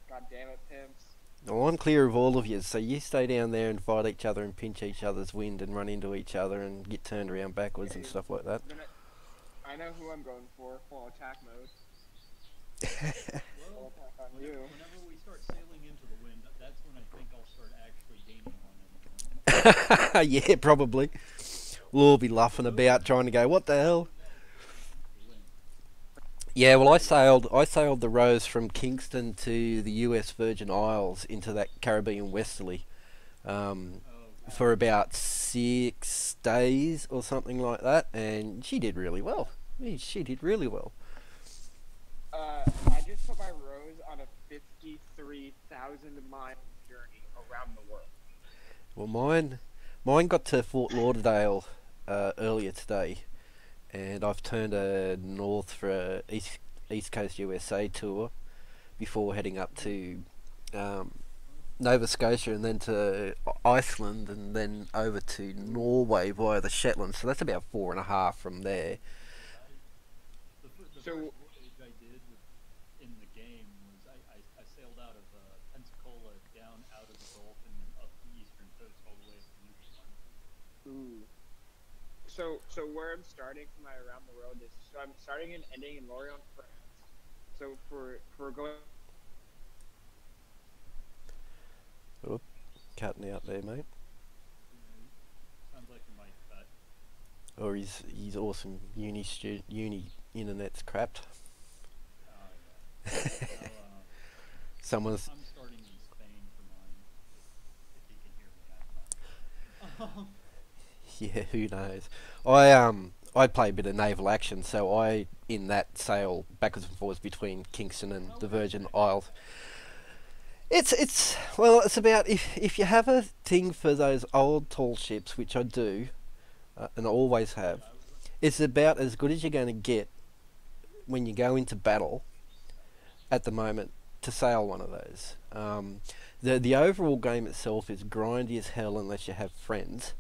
God damn it, pimps. Well, I'm clear of all of you, so you stay down there and fight each other and pinch each other's wind and run into each other and get turned around backwards and stuff like that. I know who I'm going for. Full attack mode. Well, Full attack on you. whenever we start sailing into the wind, that's when I think I'll start actually gaining on anyone. Yeah, probably. We'll all be laughing about trying to go, what the hell? The wind. Yeah, well, I sailed the Rose from Kingston to the US Virgin Isles into that Caribbean westerly Oh, for about 6 days or something like that, and she did really well. I mean, she did really well. I just put my Rose on a 53,000-mile journey around the world. Well, mine got to Fort Lauderdale earlier today, and I've turned north for a East Coast USA tour before heading up to Nova Scotia and then to Iceland and then over to Norway via the Shetlands. So that's about 4.5 from there. The So- first voyage I did in the game was I sailed out of Pensacola down out of the Gulf and then up the eastern coast all the way to Newfoundland. Ooh. So where I'm starting for my around the world is I'm starting and ending in Lorient, France. So for going. Cutting out there, mate. Sounds like you might cut. Or his awesome uni internet's crapped. Oh yeah. Well, Someone's I'm starting in Spain for mine. If you can hear me, I don't know. yeah, who knows? I play a bit of naval action, so I in that sail backwards and forwards between Kingston and the Virgin Isles. It's well, it's about if you have a thing for those old tall ships, which I do, and I always have. It's about as good as you're going to get when you go into battle at the moment to sail one of those. The overall game itself is grindy as hell unless you have friends.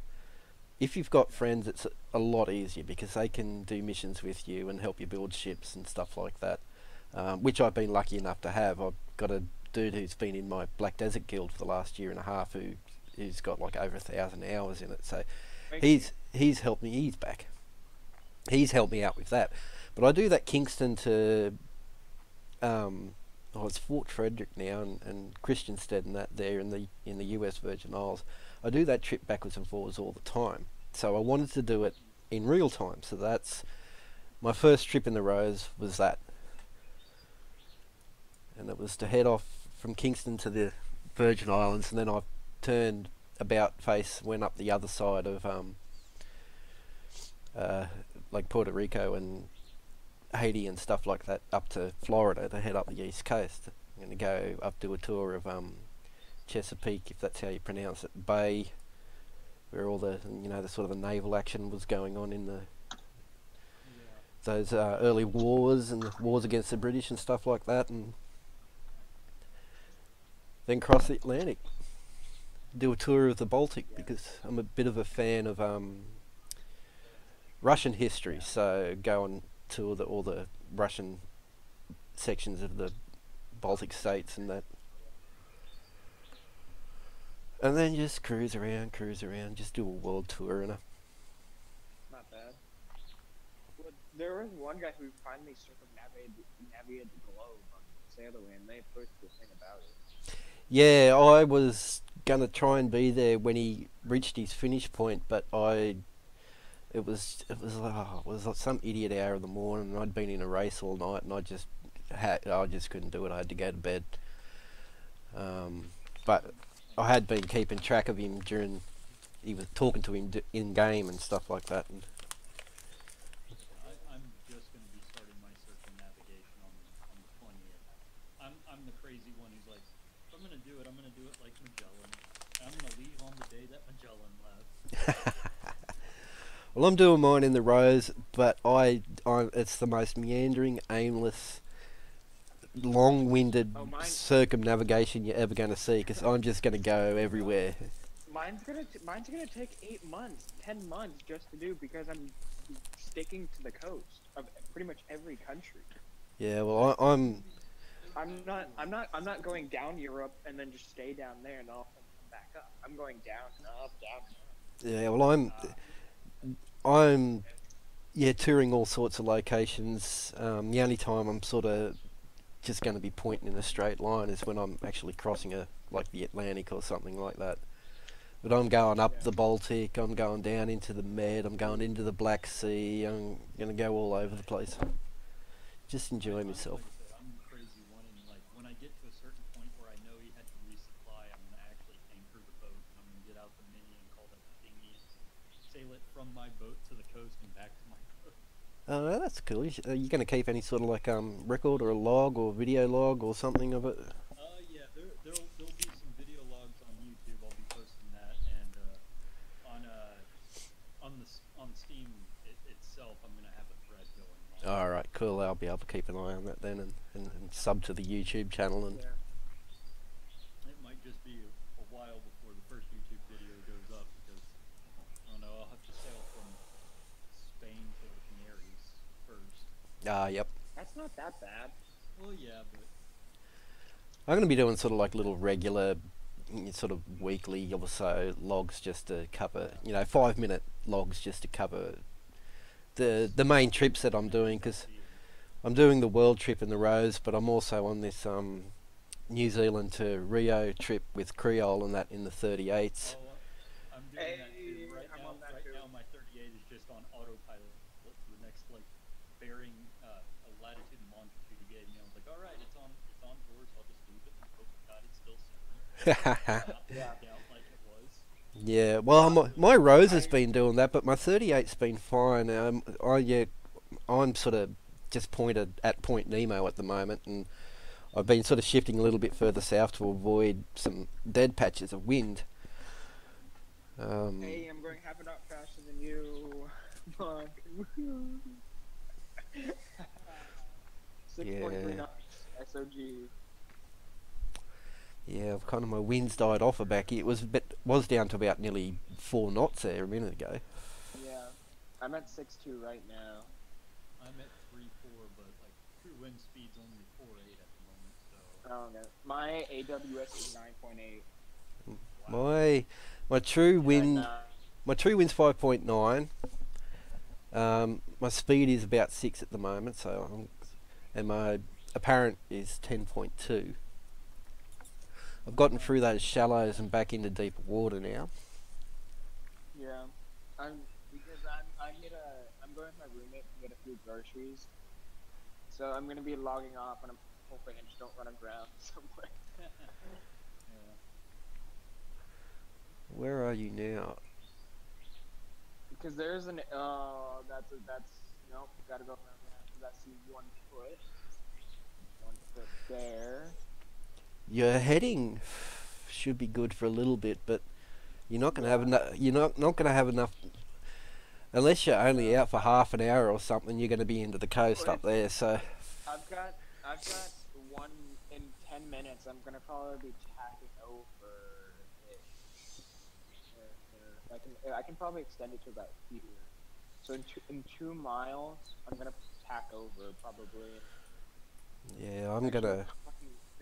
If you've got friends, it's a lot easier because they can do missions with you and help you build ships and stuff like that, which I've been lucky enough to have. I've got a dude who's been in my Black Desert Guild for the last year and a half who's got like over 1,000 hours in it. So he's helped me. He's back. He's helped me out with that. But I do that Kingston to it's Fort Frederick now and Christiansted and that there in the US Virgin Isles. I do that trip backwards and forwards all the time. So I wanted to do it in real time. So that's my first trip in the Rose was that. And it was to head off from Kingston to the Virgin Islands, and then I turned about face, went up the other side of like Puerto Rico and Haiti and stuff like that, up to Florida to head up the east coast. I'm going to go up do a tour of Chesapeake, if that's how you pronounce it, Bay, where all the the sort of the naval action was going on in those early wars and the wars against the British and stuff like that, and then cross the Atlantic, do a tour of the Baltic because I'm a bit of a fan of Russian history, so go and tour all the Russian sections of the Baltic states and that. And then just cruise around, just do a world tour and Not bad. Well, there was one guy who finally navigated the globe on Sailaway, and they posted a thing about it. yeah, I was gonna try and be there when he reached his finish point, but it was like some idiot hour of the morning, and I'd been in a race all night, and I just couldn't do it. I had to go to bed. But I had been keeping track of him during. He was talking to him in game and stuff like that. And I'm just going to be starting my circumnavigation on the 20th. I'm the crazy one who's like, if I'm going to do it, I'm going to do it like Magellan. And I'm going to leave on the day that Magellan left. well, I'm doing mine in the rows, but it's the most meandering, aimless, long-winded circumnavigation you're ever going to see, because I'm just going to go everywhere. Mine's gonna take 8 months, 10 months just to do, because I'm sticking to the coast of pretty much every country. Yeah, well, I'm not going down Europe and then just stay down there and I'll come back up. I'm going down and up, down. Yeah, well, I'm touring all sorts of locations. The only time I'm sort of just going to be pointing in a straight line is when I'm actually crossing like the Atlantic or something like that. But I'm going up the Baltic, I'm going down into the Med, I'm going into the Black Sea, I'm going to go all over the place. Just enjoy myself. Like I said, I'm the crazy one, and like when I get to a certain point where I know he had to resupply, I'm going to actually anchor the boat, and I'm going to get out the mini and call that the dinghy, sail it from my boat to the coast and back to my boat. Oh, that's cool. Are you going to keep any sort of like record or a log or video log or something of it? Yeah, there'll be some video logs on YouTube. I'll be posting that, and on Steam itself, I'm gonna have a thread going on. All right, cool. I'll be able to keep an eye on that then, and sub to the YouTube channel. And it might just be a while before the first YouTube video goes up, because I don't know. I'll have to sail from Spain to the Canaries first. Yep. That's not that bad. Well, yeah, but I'm going to be doing sort of like little regular, sort of weekly or so logs just to cover, 5-minute logs just to cover the main trips that I'm doing, because I'm doing the world trip in the rows, but I'm also on this New Zealand to Rio trip with Creole and that in the 38s. oh, I'm doing that too. Right now, my 38 is just on autopilot for the next bearing, a latitude and longitude he gave me. I was like, all right, it's on course. I'll just leave it and hope to God it's still set. Out like it was. Yeah, well, my Rose has been doing that, but my 38's been fine. I'm sort of just pointed at Point Nemo at the moment, and I've been sort of shifting a little bit further south to avoid some dead patches of wind. Hey, I'm going half a knot faster than you. Come on. 6.3 knots. SOG. Yeah, kind of my winds died off back here. It was down to about nearly 4 knots there a minute ago. Yeah, I'm at 6.2 right now. I'm at 3.4, but true wind speed's only 4.8 at the moment. So. Oh no, my AWS is 9.8. Wow. My true wind's 5.9. My speed is about 6 at the moment, and my apparent is 10.2. I've gotten through those shallows and back into deeper water now. Yeah, I'm going with my roommate to get a few groceries. So I'm gonna be logging off, and I'm hoping I just don't run aground somewhere. Yeah. Where are you now? Because there's an nope, gotta go around that. That's 1 foot. 1 foot there. Your heading should be good for a little bit, but you're not going to have enough. You're not going to have enough unless you're only out for half an hour or something. You're going to be into the coast up there. So I've got one in 10 minutes. I'm gonna probably be tacking over it. I can probably extend it to about here. So in 2 miles, I'm gonna tack over probably. yeah, I'm gonna.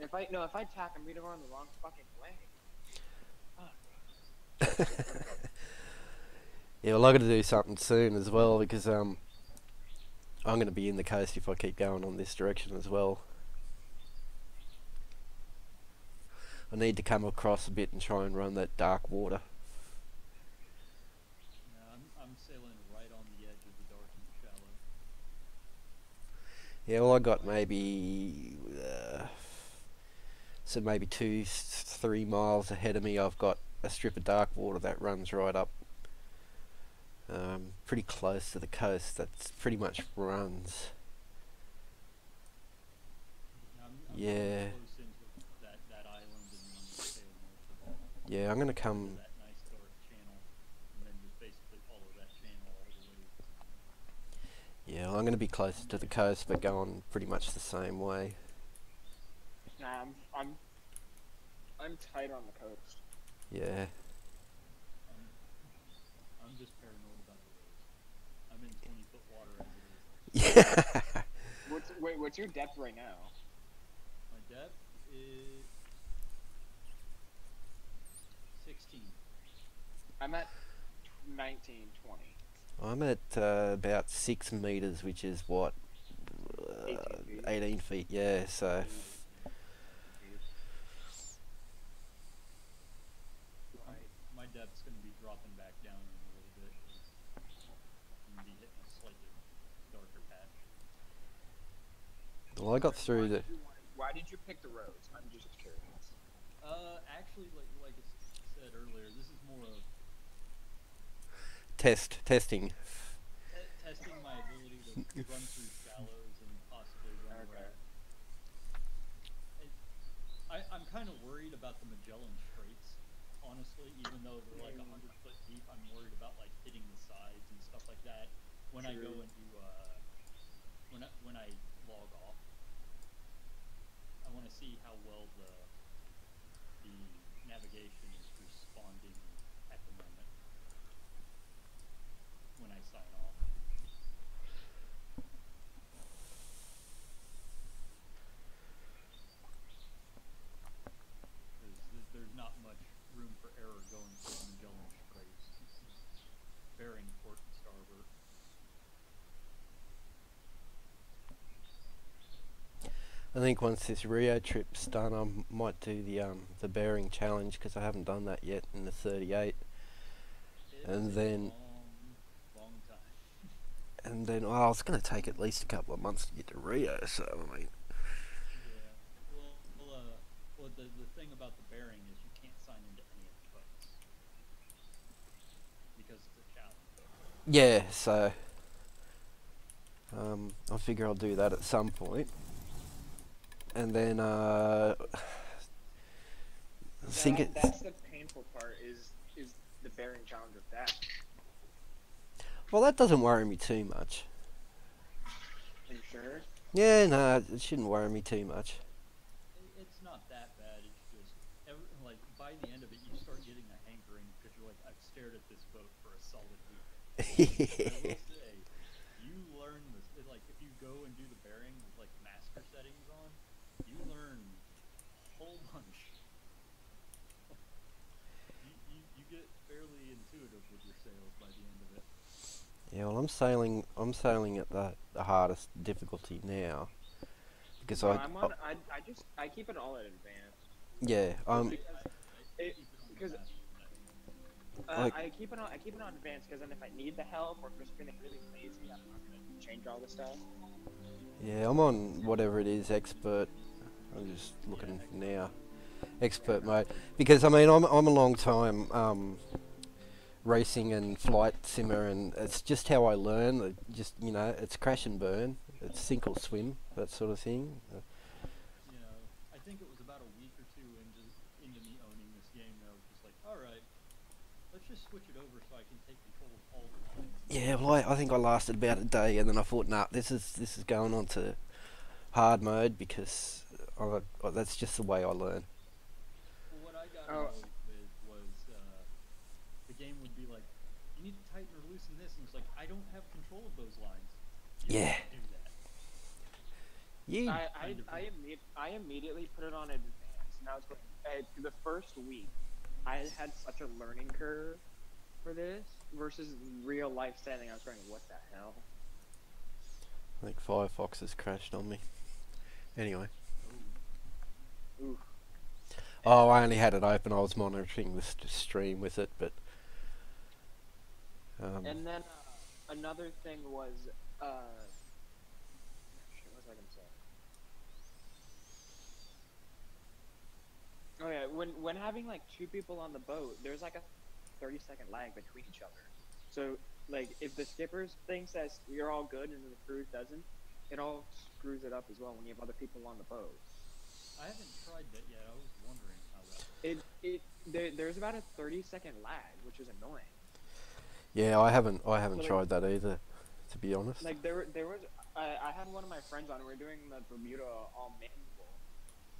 If I tack, I'm gonna go on the wrong fucking way. Yeah, well, I got to do something soon as well, because I'm going to be in the coast if I keep going on this direction as well. I need to come across a bit and try and run that dark water. Yeah, I'm sailing right on the edge of the dark and shallow. Yeah, well, I got maybe so maybe 3 miles ahead of me. I've got a strip of dark water that runs right up, pretty close to the coast. That's pretty much runs. I'm Yeah, getting close into that island and then I'm gonna sail north of it yeah. I'm gonna into come. that nice dark channel and then just basically follow that channel all the way. Yeah, I'm gonna be closer to the coast, but going pretty much the same way. Nah, I'm tight on the coast. Yeah. I'm I'm just paranoid about the waves. I'm in 20-foot water as it is. Yeah. What's your depth right now? My depth is 16. I'm at 19, 20. I'm at about 6 meters, which is what, 18 feet. 18 feet. Yeah. So. My depth's going to be dropping back down in a little bit. I'm going to be hitting a slightly darker patch. Well, I got through the. Why did you pick the roads? I'm just curious. Actually, like I said earlier, this is more of testing. testing my ability to run through shallows and possibly run around. I'm kind of worried about the Magellan Straits, honestly. Even though they're like 100 foot deep, I'm worried about like hitting the sides and stuff like that when I go into when I log off. I want to see how well the navigation is responding at the moment when I sign off. There's not much room for error going through the Magellan Straits, bearing port and starboard. I think once this Rio trip's done, I might do the bearing challenge because I haven't done that yet in the 38. And then, long time. Well, it's going to take at least a couple of months to get to Rio. So I mean, Yeah. Well, the thing about the bearing is you can't sign into any of the boats because it's a challenge. yeah. So I figure I'll do that at some point. And then That's the painful part is the bearing challenge of that. well, that doesn't worry me too much. Are you sure? Yeah, no, it shouldn't worry me too much. It's not that bad. It's just like by the end of it, you start getting a hankering because you're like, I've stared at this boat for a solid week. I will say, you learn this. Like if you go and do the bearing with like master settings on, you learn a whole bunch. You get fairly intuitive with your sails by the end of it. Yeah, well, I'm sailing at the hardest difficulty now because I keep it all at advanced. yeah, Because like, I keep it on advanced because then if I need the help or if it's feeling really lazy, I'm not gonna change all the stuff. yeah, I'm on whatever it is, expert. I'm just looking now, expert mode, because I mean I'm a long time racing and flight simmer, and it's just how I learn. Just it's crash and burn, it's sink or swim, that sort of thing. I think it was about a week or two into me owning this game that I was just like, all right, let's just switch it over so I can take control of all the lines. Yeah, well, I think I lasted about a day, and then I thought, nah, this is going on to hard mode because that's just the way I learn. Well, what I got annoyed with was the game would be like, you need to tighten or loosen this, and it's like, I don't have control of those lines. You Yeah. can't do that. I immediately put it on advanced, and I was going the first week. I had such a learning curve for this versus real life setting. I was going, what the hell? I think Firefox has crashed on me. Anyway. Ooh. Oh, I only had it open. I was monitoring the stream with it, but And then another thing was, shit, what was I gonna say? Oh yeah, when having like two people on the boat, there's like a 30-second lag between each other. So like if the skipper thinks that you're all good and the crew doesn't, it all screws it up as well when you have other people on the boat. I haven't tried that yet. I was wondering how that works. There's about a 30-second lag, which is annoying. yeah, I haven't So like tried that either, to be honest. there was I had one of my friends on. We were doing the Bermuda all manual,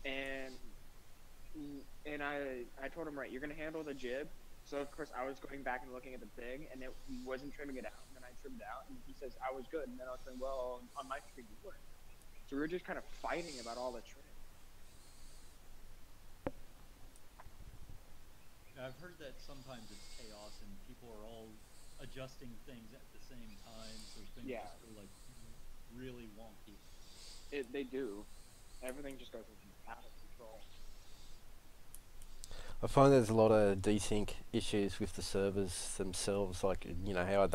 and I told him, right, you're gonna handle the jib. So of course I was going back and looking at the thing, and it wasn't trimming it out. And then I trimmed it out, and he says I was good. And then I was saying, well, on my screen you weren't. So we were just kind of fighting about all the trim. I've heard that sometimes it's chaos and people are all adjusting things at the same time, so things Yeah. just go like really wonky. They do. Everything just goes out of control. I find there's a lot of desync issues with the servers themselves, like how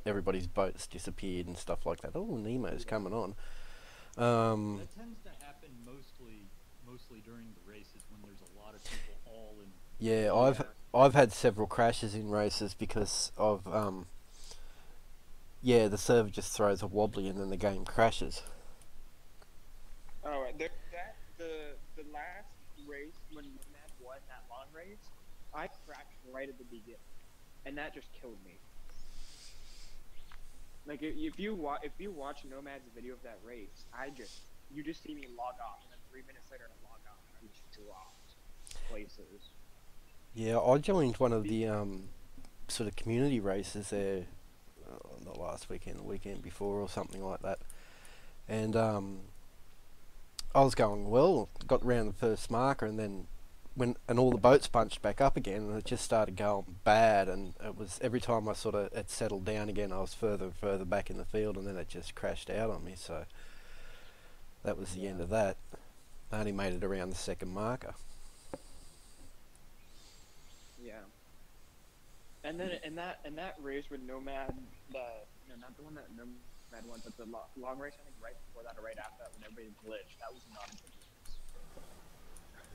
everybody's boats disappeared and stuff like that. Oh, Nemo's coming on. That tends to happen mostly during the races when there's a lot of people all in. Yeah, I've had several crashes in races because of the server just throws a wobbly and then the game crashes. Oh, the last race when Nomad won that long race, I crashed right at the beginning, and that just killed me. Like if you watch Nomad's video of that race, you just see me log off, and then 3 minutes later I log on, and I just dropped places. Yeah, I joined one of the sort of community races there, not last weekend, the weekend before or something like that, and I was going well, got round the first marker, and then all the boats bunched back up again, and it just started going bad, and it was every time it settled down again, I was further and further back in the field, and then it just crashed out on me. So that was the end of that. I only made it around the second marker. Yeah. And then in that race with Nomad, not the one that Nomad won, but the long race, I think right before that or right after that, when everybody glitched, that was not a good race.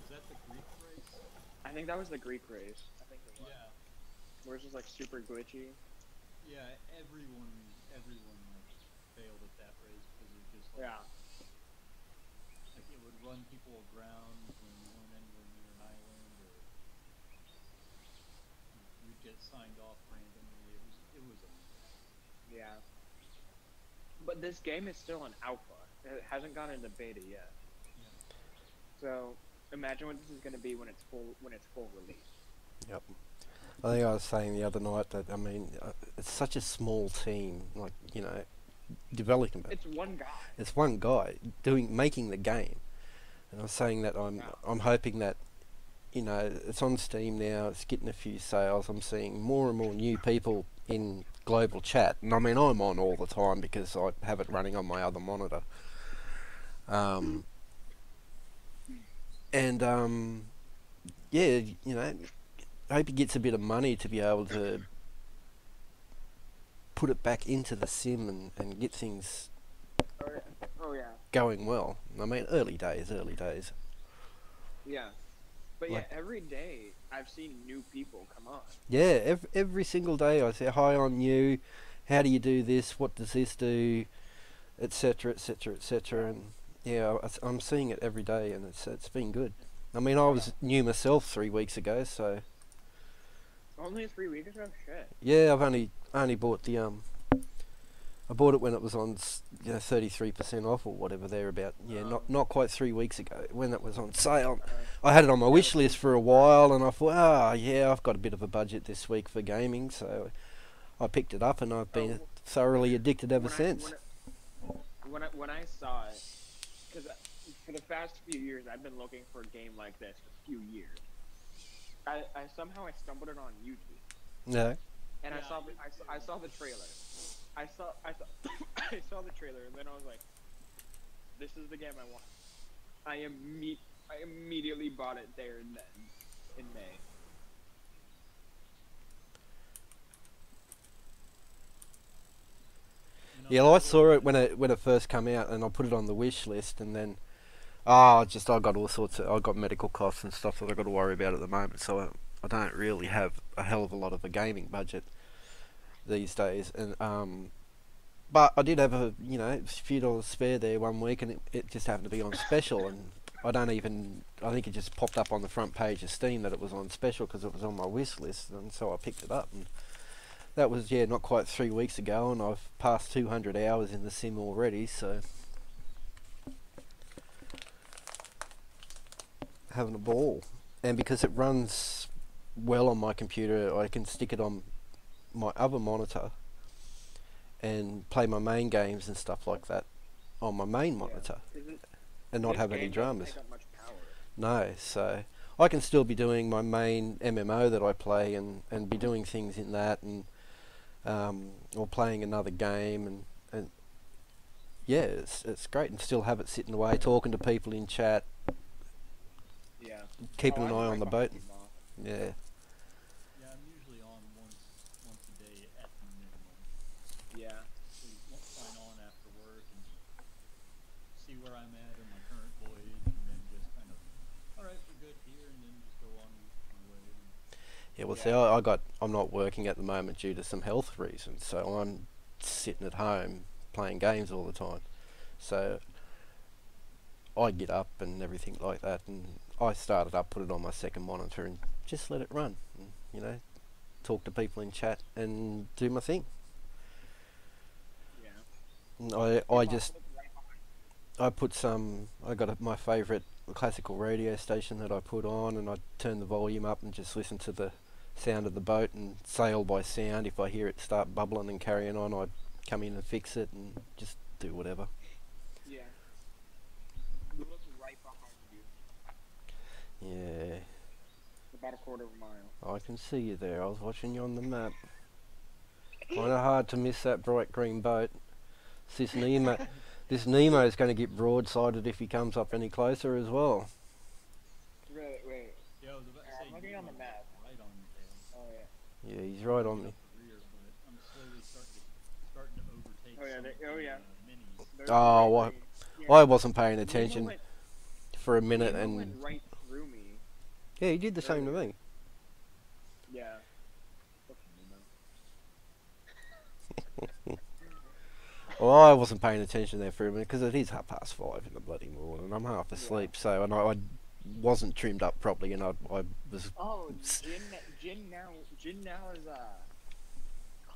Is that the Greek race? I think that was the Greek race. I think it was. Yeah. Where it's just like super glitchy. Yeah, everyone like failed at that race because it was just like, like it would run people aground when you weren't anywhere near an island, or you'd get signed off randomly. It was a mess. Yeah. But this game is still an alpha. It hasn't gone into beta yet. Yeah. So imagine what this is going to be when it's full release. Yep. I think I was saying the other night that it's such a small team, like developing it. It's one guy. It's one guy making the game, and I was saying that I'm hoping that it's on Steam now. It's getting a few sales. I'm seeing more and more new people in global chat, and I'm on all the time because I have it running on my other monitor. I hope he gets a bit of money to be able to put it back into the sim and get things going well. I mean, early days. Yeah. But every day I've seen new people come on. Yeah, every single day I say, hi, I'm new. How do you do this? What does this do? Etc. And yeah, I'm seeing it every day, and it's been good. I mean, I was new myself 3 weeks ago, so. Only 3 weeks ago, shit. Yeah, I've only bought the I bought it when it was on 33% off or whatever thereabout. Yeah, not quite 3 weeks ago when it was on sale. I had it on my wish list for a while, and I thought, I've got a bit of a budget this week for gaming, so I picked it up, and I've been thoroughly addicted ever since. When I saw it, because for the past few years I've been looking for a game like this for a few years. I somehow stumbled it on YouTube. No. And I saw the trailer. I saw I saw the trailer, and then I was like, "This is the game I want." I I immediately bought it there and then in May. You know, Yeah, well, I saw it when it first came out, and I put it on the wish list, and then I got all sorts of I got medical costs and stuff that I got to worry about at the moment, so I don't really have a hell of a lot of a gaming budget these days, and but I did have a few dollars spare there one week, and it just happened to be on special, and I think it just popped up on the front page of Steam that it was on special because it was on my wish list, and so I picked it up, and that was not quite 3 weeks ago, and I've passed 200 hours in the sim already, so having a ball. And because it runs well on my computer, I can stick it on my other monitor and play my main games and stuff like that on my main monitor, and not have any dramas. Take up much power. No, so I can still be doing my main MMO that I play, and be doing things in that, and or playing another game, and yeah, it's great, and still have it sitting away, talking to people in chat, Yeah. keeping Oh, an I'm eye right on the boat. behind you, Mark. Yeah, Yeah, I'm usually on once a day at the minimum. Yeah. So sign on after work and see where I'm at in my current voyage, and then just kind of, all right, we're good here, and then just go on my way. yeah. Well, Yeah. see, I'm not working at the moment due to some health reasons, so I'm sitting at home playing games all the time. So I get up and everything like that, and I started up, put it on my second monitor, and just let it run. And, talk to people in chat and do my thing. Yeah. And Yeah, I Mark, just look right behind I got my favourite classical radio station that I put on, and I turn the volume up and just listen to the sound of the boat and sail by sound. If I hear it start bubbling and carrying on, I'd come in and fix it and just do whatever. you. Yeah. Look right behind you. Yeah, About a quarter of a mile. I can see you there. I was watching you on the map. Kind of hard to miss that bright green boat. This Nemo is going to get broadsided if he comes up any closer as well. Really? Wait. Yeah, I was about to I'm say, looking on the Nemo's map. right on your tail. Oh yeah. Yeah, he's right on me. Up the rear, but I'm slowly starting to overtake Oh yeah. some Oh of yeah. the minis. There's Oh, the what? green. Yeah. I wasn't paying Nemo attention went- for a minute, Nemo went and right through me. yeah, he did the same to earlier. me. Yeah. Fucking Nemo. Well, I wasn't paying attention there for a minute because it is 5:30 in the bloody morning, and I'm half asleep. So, and I wasn't trimmed up properly, and I was. Oh, Jin now is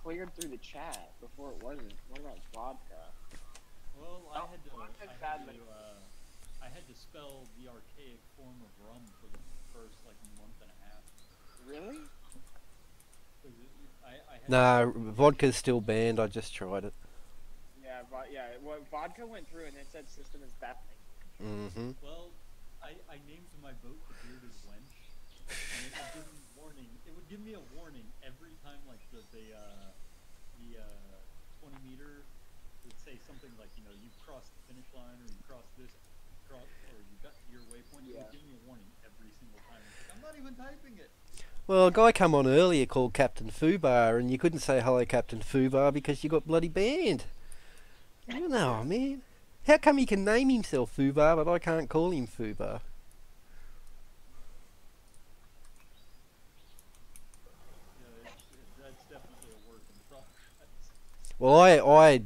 cleared through the chat. Before it wasn't. What about vodka? Well, Oh, vodka's bad, but- I had to spell the archaic form of rum for the first month and a half. Really? 'Cause I had Nah, vodka's still banned. I just tried it. Yeah. Well, vodka went through and it said system is baffling. Mm-hmm. Well, I named my boat the Bearded Wench, and it would give me a warning every time the 20 meter would say something like, you've crossed the finish line, or you crossed this, or you got to your waypoint. It Yeah. would give me a warning every single time. I'm not even typing it. Well, a guy come on earlier called Captain Fubar, and you couldn't say hello, Captain Fubar, because you got bloody banned. You know, man. How come he can name himself Fubar, but I can't call him Fubar? That's definitely a work in progress. Well, I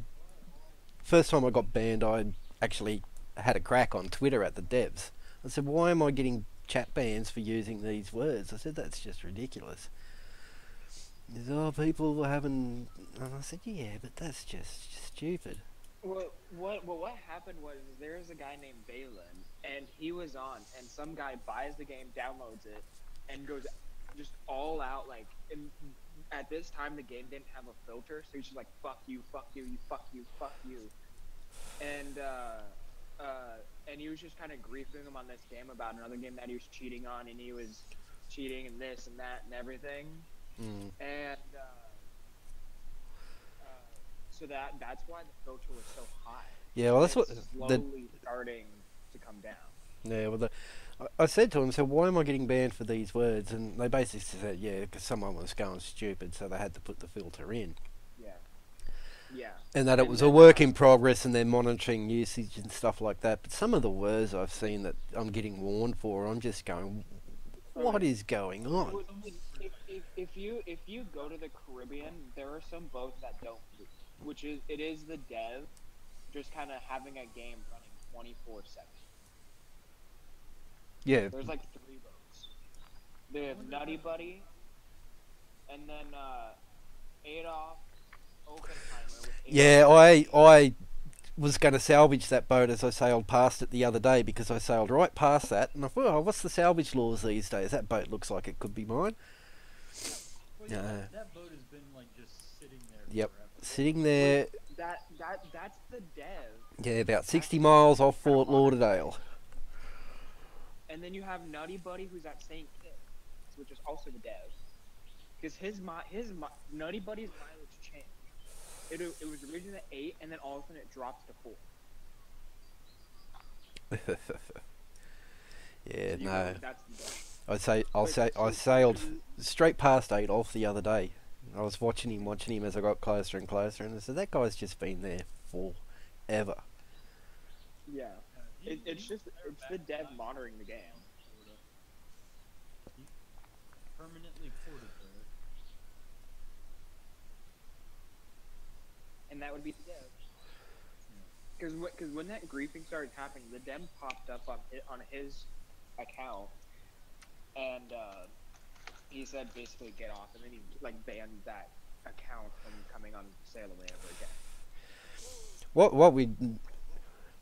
first time I got banned, I actually had a crack on Twitter at the devs. I said, why am I getting chat bans for using these words? I said, that's just ridiculous. He said, oh, people were having... And I said, yeah, but that's just stupid. Well, what happened was there is a guy named Balin, and he was on, and some guy buys the game, downloads it, and goes just all out. At this time, the game didn't have a filter, so he's just like, fuck you, fuck you, fuck you, fuck you. And he was just kind of griefing him on this game about another game that he was cheating on, and he was cheating and this and that and everything. Mm. And so that's why the filter was so high. Yeah, well, that's what... It's slowly starting to come down. Yeah, well, I said to them, so why am I getting banned for these words? And they basically said, yeah, because someone was going stupid, so they had to put the filter in. Yeah. Yeah. And that it And was a then, work in progress and they're monitoring usage and stuff like that. But some of the words I've seen that I'm getting warned for, I'm just going, what is going on? Well, if you go to the Caribbean, there are some boats that don't move, which is it is the dev just kind of having a game running 24/7. Yeah, There's like three boats. They have Nutty Buddy, and then Adolf Oppenheimer with yeah. Adolf. I was going to salvage that boat as I sailed past it the other day because I sailed right past that and I thought, oh, what's the salvage laws these days? That boat looks like it could be mine. Well, yeah, that boat has been like just sitting there Yep, forever. sitting there. That's the dev. Yeah, about 60 miles off Fort Lauderdale. And then you have Nutty Buddy, who's at St. Kitts, which is also the dev. Because Nutty Buddy's mileage changed. It was originally at 8, and then all of a sudden it drops to 4. Yeah, So no. that's the dev. I sailed straight past Adolf the other day. I was watching him as I got closer and closer, and I said, that guy's just been there forever. Yeah. It's the dev monitoring the game. He permanently ported there. And that would be the dev. Because when that griefing started happening, the dev popped up on his account, and he said basically get off, and then he like banned that account from coming on Sailaway ever again.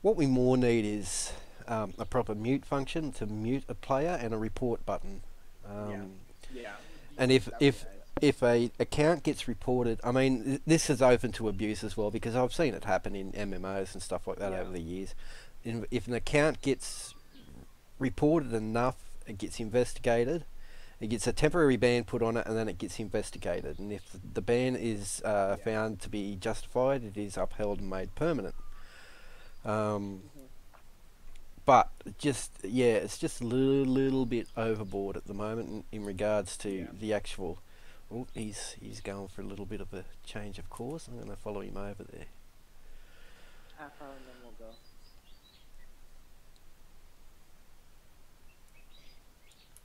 What we more need is a proper mute function to mute a player and a report button. Yeah. And That would be nice. if a account gets reported, I mean, this is open to abuse as well because I've seen it happen in MMOs and stuff like that over the years. If an account gets reported enough, it gets investigated. It gets a temporary ban put on it, and then it gets investigated. And if the ban is found to be justified, it is upheld and made permanent. But it's just a little bit overboard at the moment in regards to the actual. Oh, he's going for a little bit of a change of course. I'm going to follow him over there. Half hour and then we'll go.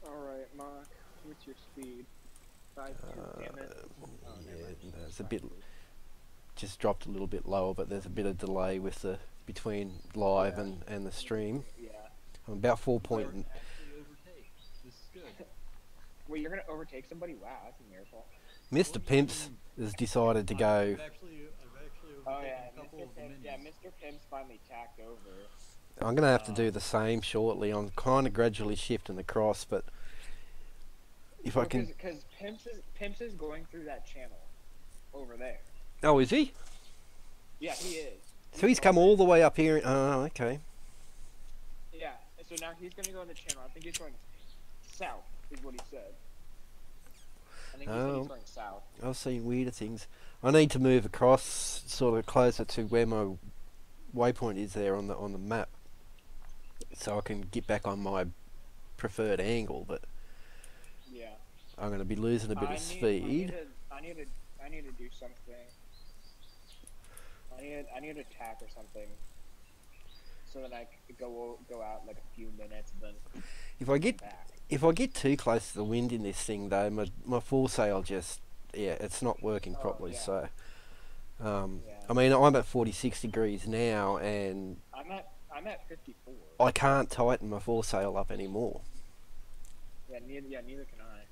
Alright, Mark, what's your speed? 5-2, damn it. Oh, no, it's a bit. Just dropped a little bit lower, but there's a bit of delay with the between live and the stream. Yeah. I'm about 4 point. Actually overtake. This is good. Wait, you're gonna overtake somebody? Wow, that's a miracle. Mr. Pimps has decided to go. I've actually overtaken Oh yeah, a couple Mr. of the Pimps. minis. Yeah, Mr. Pimps finally tacked over. I'm going to have to do the same shortly. I'm kind of gradually shifting across, but if I can. Because Pimps is going through that channel over there. Oh, is he? Yeah, he is. So he's come all the way up here. Oh, okay. Yeah, so now he's gonna go on the channel. I think he's going south, is what he said. I think he said he's going south. I've seen weirder things. I need to move across, sort of closer to where my waypoint is there on the map, so I can get back on my preferred angle. But Yeah. I'm going to be losing a bit of speed. I need to do something. I need to tack or something, so that I could go out like a few minutes and then If I get too close to the wind in this thing though, my full sail just it's not working properly. Yeah. So Yeah. I mean I'm at 46 degrees now, and I'm at 54. I can't tighten my foresail up anymore. Yeah, neither can I.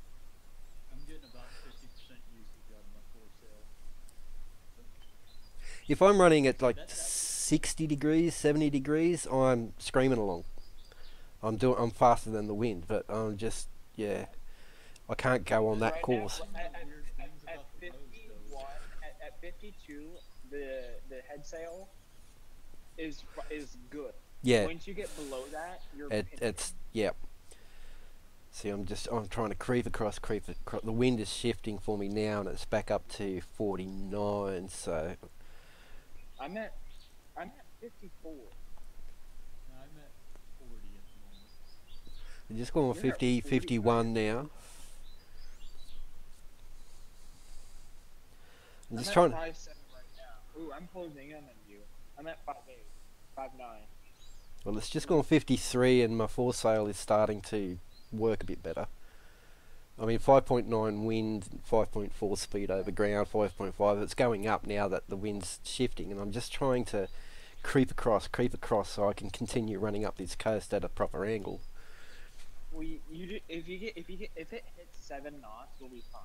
I'm getting about 50% usage out of my foresail. If I'm running at like 60 degrees, 70 degrees, I'm screaming along. I'm faster than the wind, but I'm just I can't go on that Right course. now, at 51, at 52, the head sail is good. Yeah, Once you get below that, you're it's See, I'm trying to creep across. The wind is shifting for me now, and it's back up to 49. So I'm at 54. No, I'm at 40 at the moment. We're just going You're at 50, 40 51 now. I'm I'm just at trying. 5'7" right now. Ooh, I'm closing in on you. I'm at 5'8", 5'9". Well, it's just gone 53, and my foresail is starting to work a bit better. I mean, 5.9 wind, 5.4 speed over ground, 5.5. It's going up now that the wind's shifting, and I'm just trying to creep across, so I can continue running up this coast at a proper angle. Well, if it hits 7 knots, we'll be fine.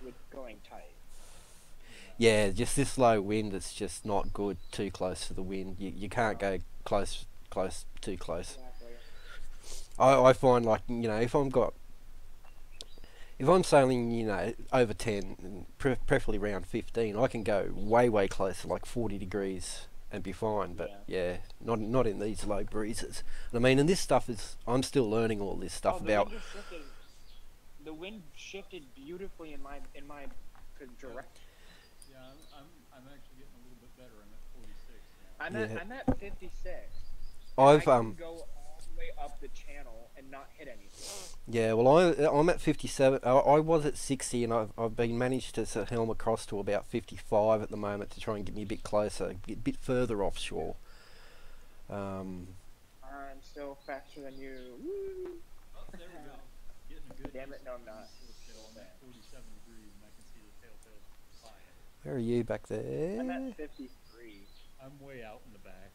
With going tight. Yeah, just this low wind, it's just not good. Too close to the wind, you can't go too close. Exactly. I find, like, if I'm sailing, over 10, and preferably around 15, I can go way closer, like 40 degrees, and be fine. But yeah, not in these low breezes. And I mean, and this stuff is, I'm still learning all this stuff about. The wind shifted beautifully in my direction. Yeah, I'm actually getting a little bit better. I'm at 46 now. I'm at 56. I can go all the way up the channel and not hit anything. Yeah, well, I'm at 57. I was at 60, and I've been managed to helm across to about 55 at the moment to try and get me a bit closer, a bit further offshore. I'm still faster than you. Woo! Oh, there we go. Getting a good. Damn it, no, I'm not. I'm at 47 degrees, and I can see the tail flying. Where are you back there? I'm at 53. I'm way out in the back.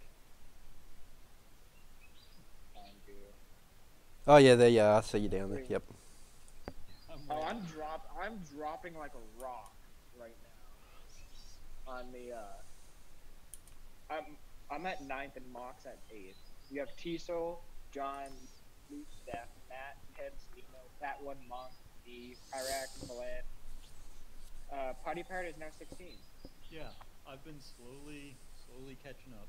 Oh yeah, there you are. I see you down there. Yep. I'm dropping like a rock right now. On the I'm at 9th and Mox at 8th. You have Teasel, John, Luke, Steph, Matt, Tibbs, Nemo, Fat One, Monk, D, Pyrac, Milan. Potty Parrot is now 16. Yeah, I've been slowly catching up.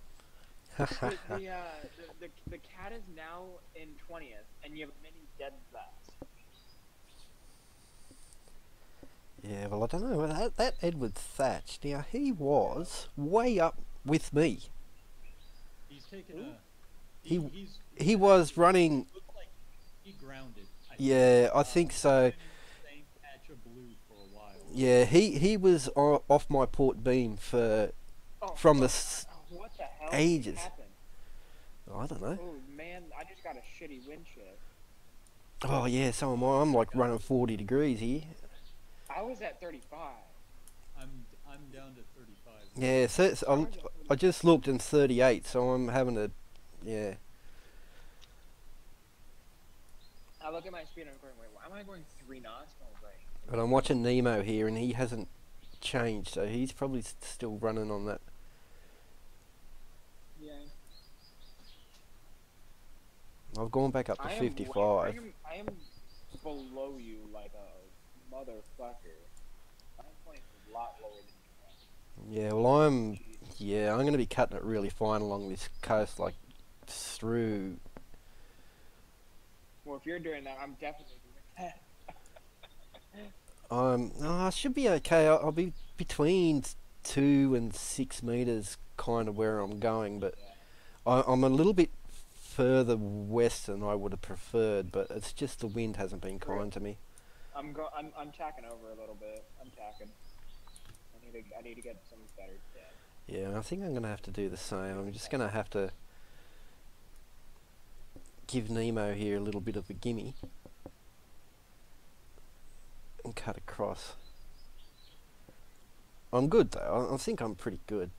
The cat is now in 20th, and you have many dead left. Yeah, well, I don't know. That Edward Thatch, now, he was way up with me. He's taken He was running. Looked like he grounded. I think so. Same patch of blue for a while. Yeah, he was off my port beam for What the hell ages. happened? I don't know. Oh man, I just got a shitty wind shift. Oh yeah, so am I. I'm like running 40 degrees here. I was at 35. I'm down to 35. Yeah, so I just looked and 38, so I'm having a, yeah. I look at my speed and I'm going, wait, why am I going 3 knots? Oh, right. But I'm watching Nemo here, and he hasn't changed, so he's probably still running on that. Yeah. I've gone back up to 55. I am below you like a motherfucker. I'm playing a lot lower than you are. Yeah, well, I'm going to be cutting it really fine along this coast, like through. Well, if you're doing that, I'm definitely doing that. I should be okay. I'll be between 2 and 6 meters, kind of where I'm going, but I'm a little bit further west than I would have preferred, but it's just the wind hasn't been kind to me. I'm tacking over a little bit. I'm tacking. I need to get some better depth. Yeah, I think I'm gonna have to do the same. I'm just gonna have to give Nemo here a little bit of a gimme and cut across. I'm good though. I think I'm pretty good.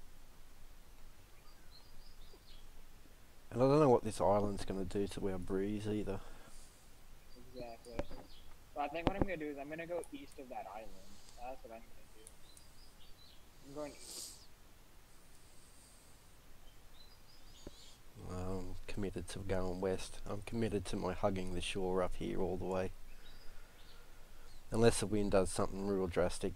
And I don't know what this island's going to do to our breeze either. Exactly. So I think what I'm going to do is I'm going to go east of that island. That's what I'm going to do. I'm going east. I'm committed to going west. I'm committed to my hugging the shore up here all the way. Unless the wind does something real drastic.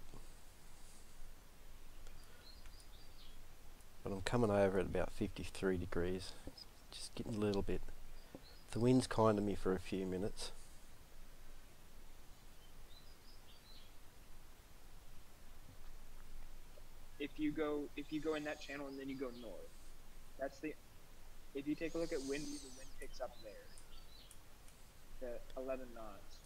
But I'm coming over at about 53 degrees. Just getting a little bit. The wind's kind of me for a few minutes. If you go in that channel and then you go north, if you take a look at wind, the wind picks up there. at 11 knots.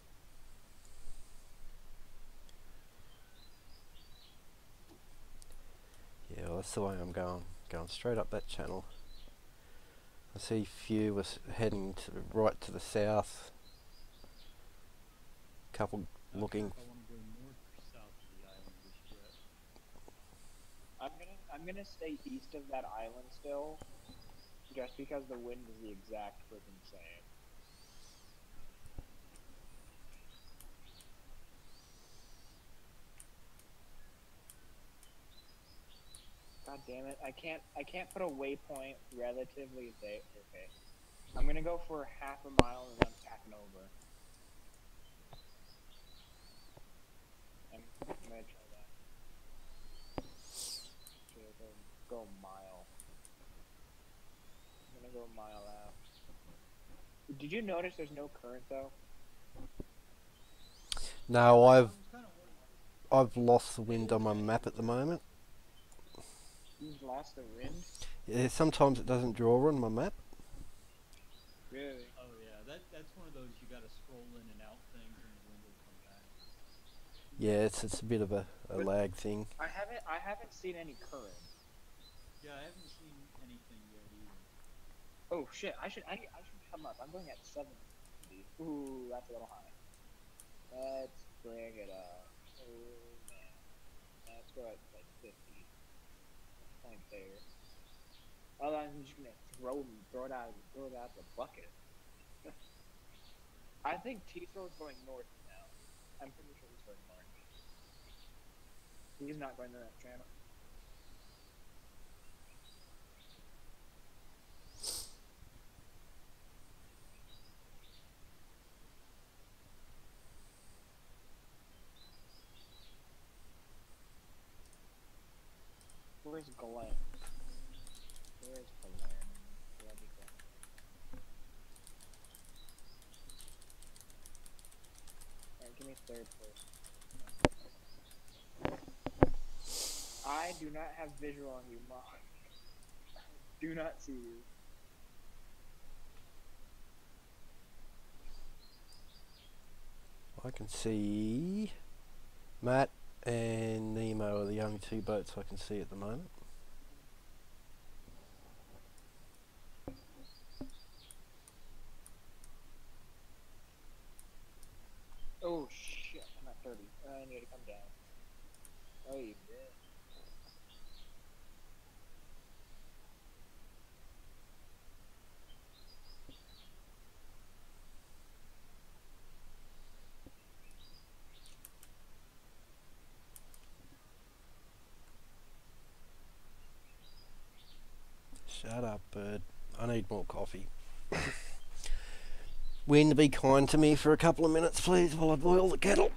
Yeah, well, that's the way I'm going. Going straight up that channel. I see few was heading to the right to the south. Couple Not looking. sure if I want to go north or south of the island just yet. I'm gonna stay east of that island still, just because the wind is the exact freaking same. God damn it! I can't put a waypoint relatively there. Okay, I'm gonna go for half a mile and I'm tacking over. I'm gonna try that. Okay, go a mile. I'm gonna go a mile out. Did you notice there's no current though? No, I was kind of wondering. I've lost the wind on my map at the moment. You've lost the wind? Yeah, sometimes it doesn't draw on my map. Really? Oh yeah, that's one of those you got to scroll in and out things, and the wind will come back. Yeah, it's a bit of a But lag thing. I haven't seen any current. Yeah, I haven't seen anything yet either. Oh shit! I should come up. I'm going at 70. Ooh, that's a little high. Let's bring it up. Oh man. Let's go at like 50. Point there. Oh, I'm just gonna throw it out the bucket. I think T-Throw's going north now. I'm pretty sure he's going north. He's not going to that channel. Where's Glenn? Where's Glenn? Bloody Glenn. Alright, give me third person. I do not have visual on you, Mom. Do not see you. I can see Matt and Nemo are the only two boats I can see at the moment. Oh shit, I'm at 30. I need to come down. Oh, you did. Shut up, bird. I need more coffee. Wind, be kind to me for a couple of minutes, please, while I boil the kettle.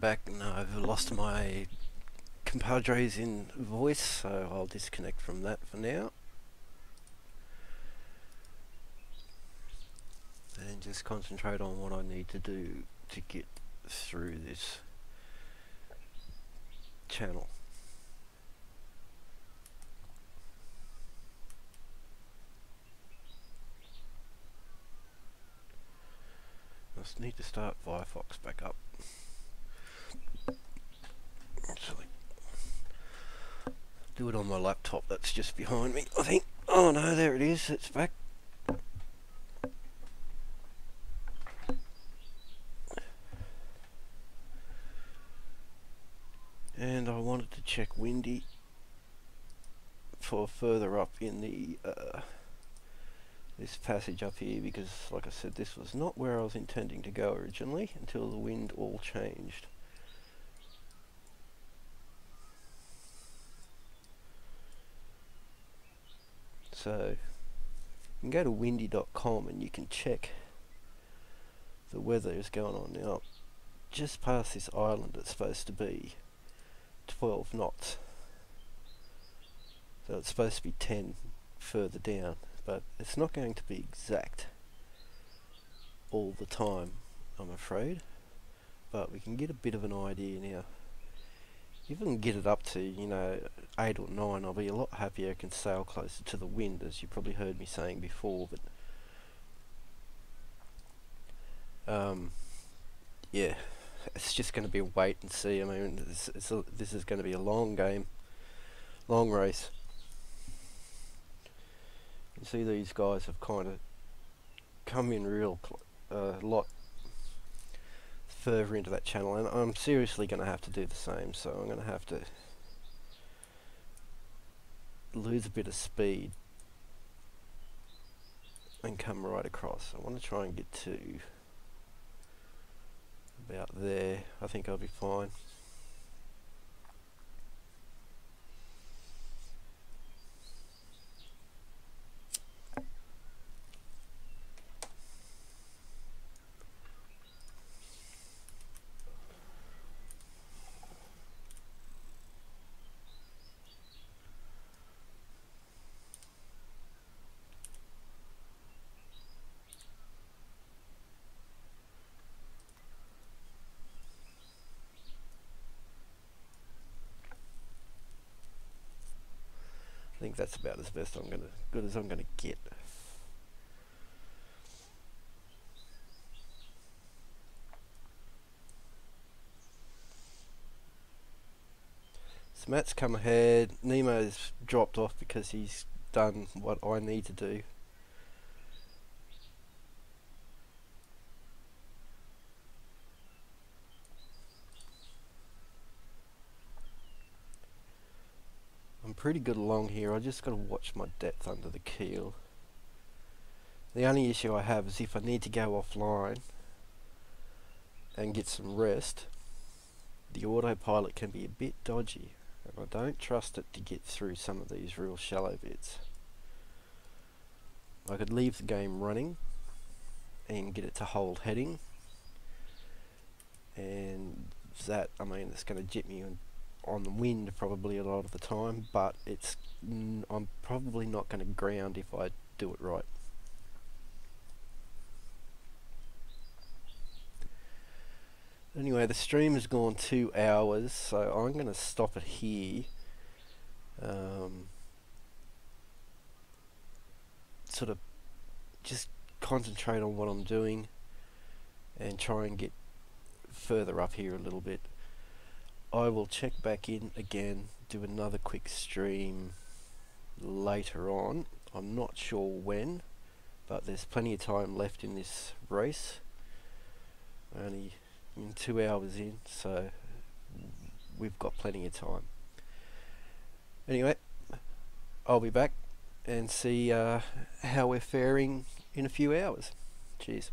back and I've lost my compadres in voice, so I'll disconnect from that for now and just concentrate on what I need to do to get through this channel. I just need to start Firefox back up. Actually, do it on my laptop that's just behind me, I think. Oh no, there it is, it's back. And I wanted to check Windy for further up in the this passage up here, because like I said, this was not where I was intending to go originally until the wind all changed. So you can go to windy.com and you can check the weather is going on now. Just past this island it's supposed to be 12 knots, so it's supposed to be 10 further down, but it's not going to be exact all the time, I'm afraid, but we can get a bit of an idea now. If we can get it up to, you know, 8 or 9, I'll be a lot happier. I can sail closer to the wind, as you probably heard me saying before, but yeah, it's just going to be a wait and see. I mean, this is going to be a long game, long race. You see these guys have kind of come in real lot further into that channel, and I'm seriously going to have to do the same, so I'm going to have to lose a bit of speed and come right across. I want to try and get to about there. I think I'll be fine. I think that's about as best good as I'm gonna get. So Matt's come ahead. Nemo's dropped off because he's done what I need to do. I'm pretty good along here. I just got to watch my depth under the keel. The only issue I have is if I need to go offline and get some rest, the autopilot can be a bit dodgy, and I don't trust it to get through some of these real shallow bits. I could leave the game running and get it to hold heading, and that, I mean, it's going to jip me on the wind probably a lot of the time, but it's I'm probably not going to ground if I do it right. Anyway, the stream has gone 2 hours, so I'm going to stop it here. Sort of just concentrate on what I'm doing and try and get further up here a little bit. I will check back in again, do another quick stream later on. I'm not sure when, but there's plenty of time left in this race. Only 2 hours in, so we've got plenty of time. Anyway, I'll be back and see how we're faring in a few hours. Cheers.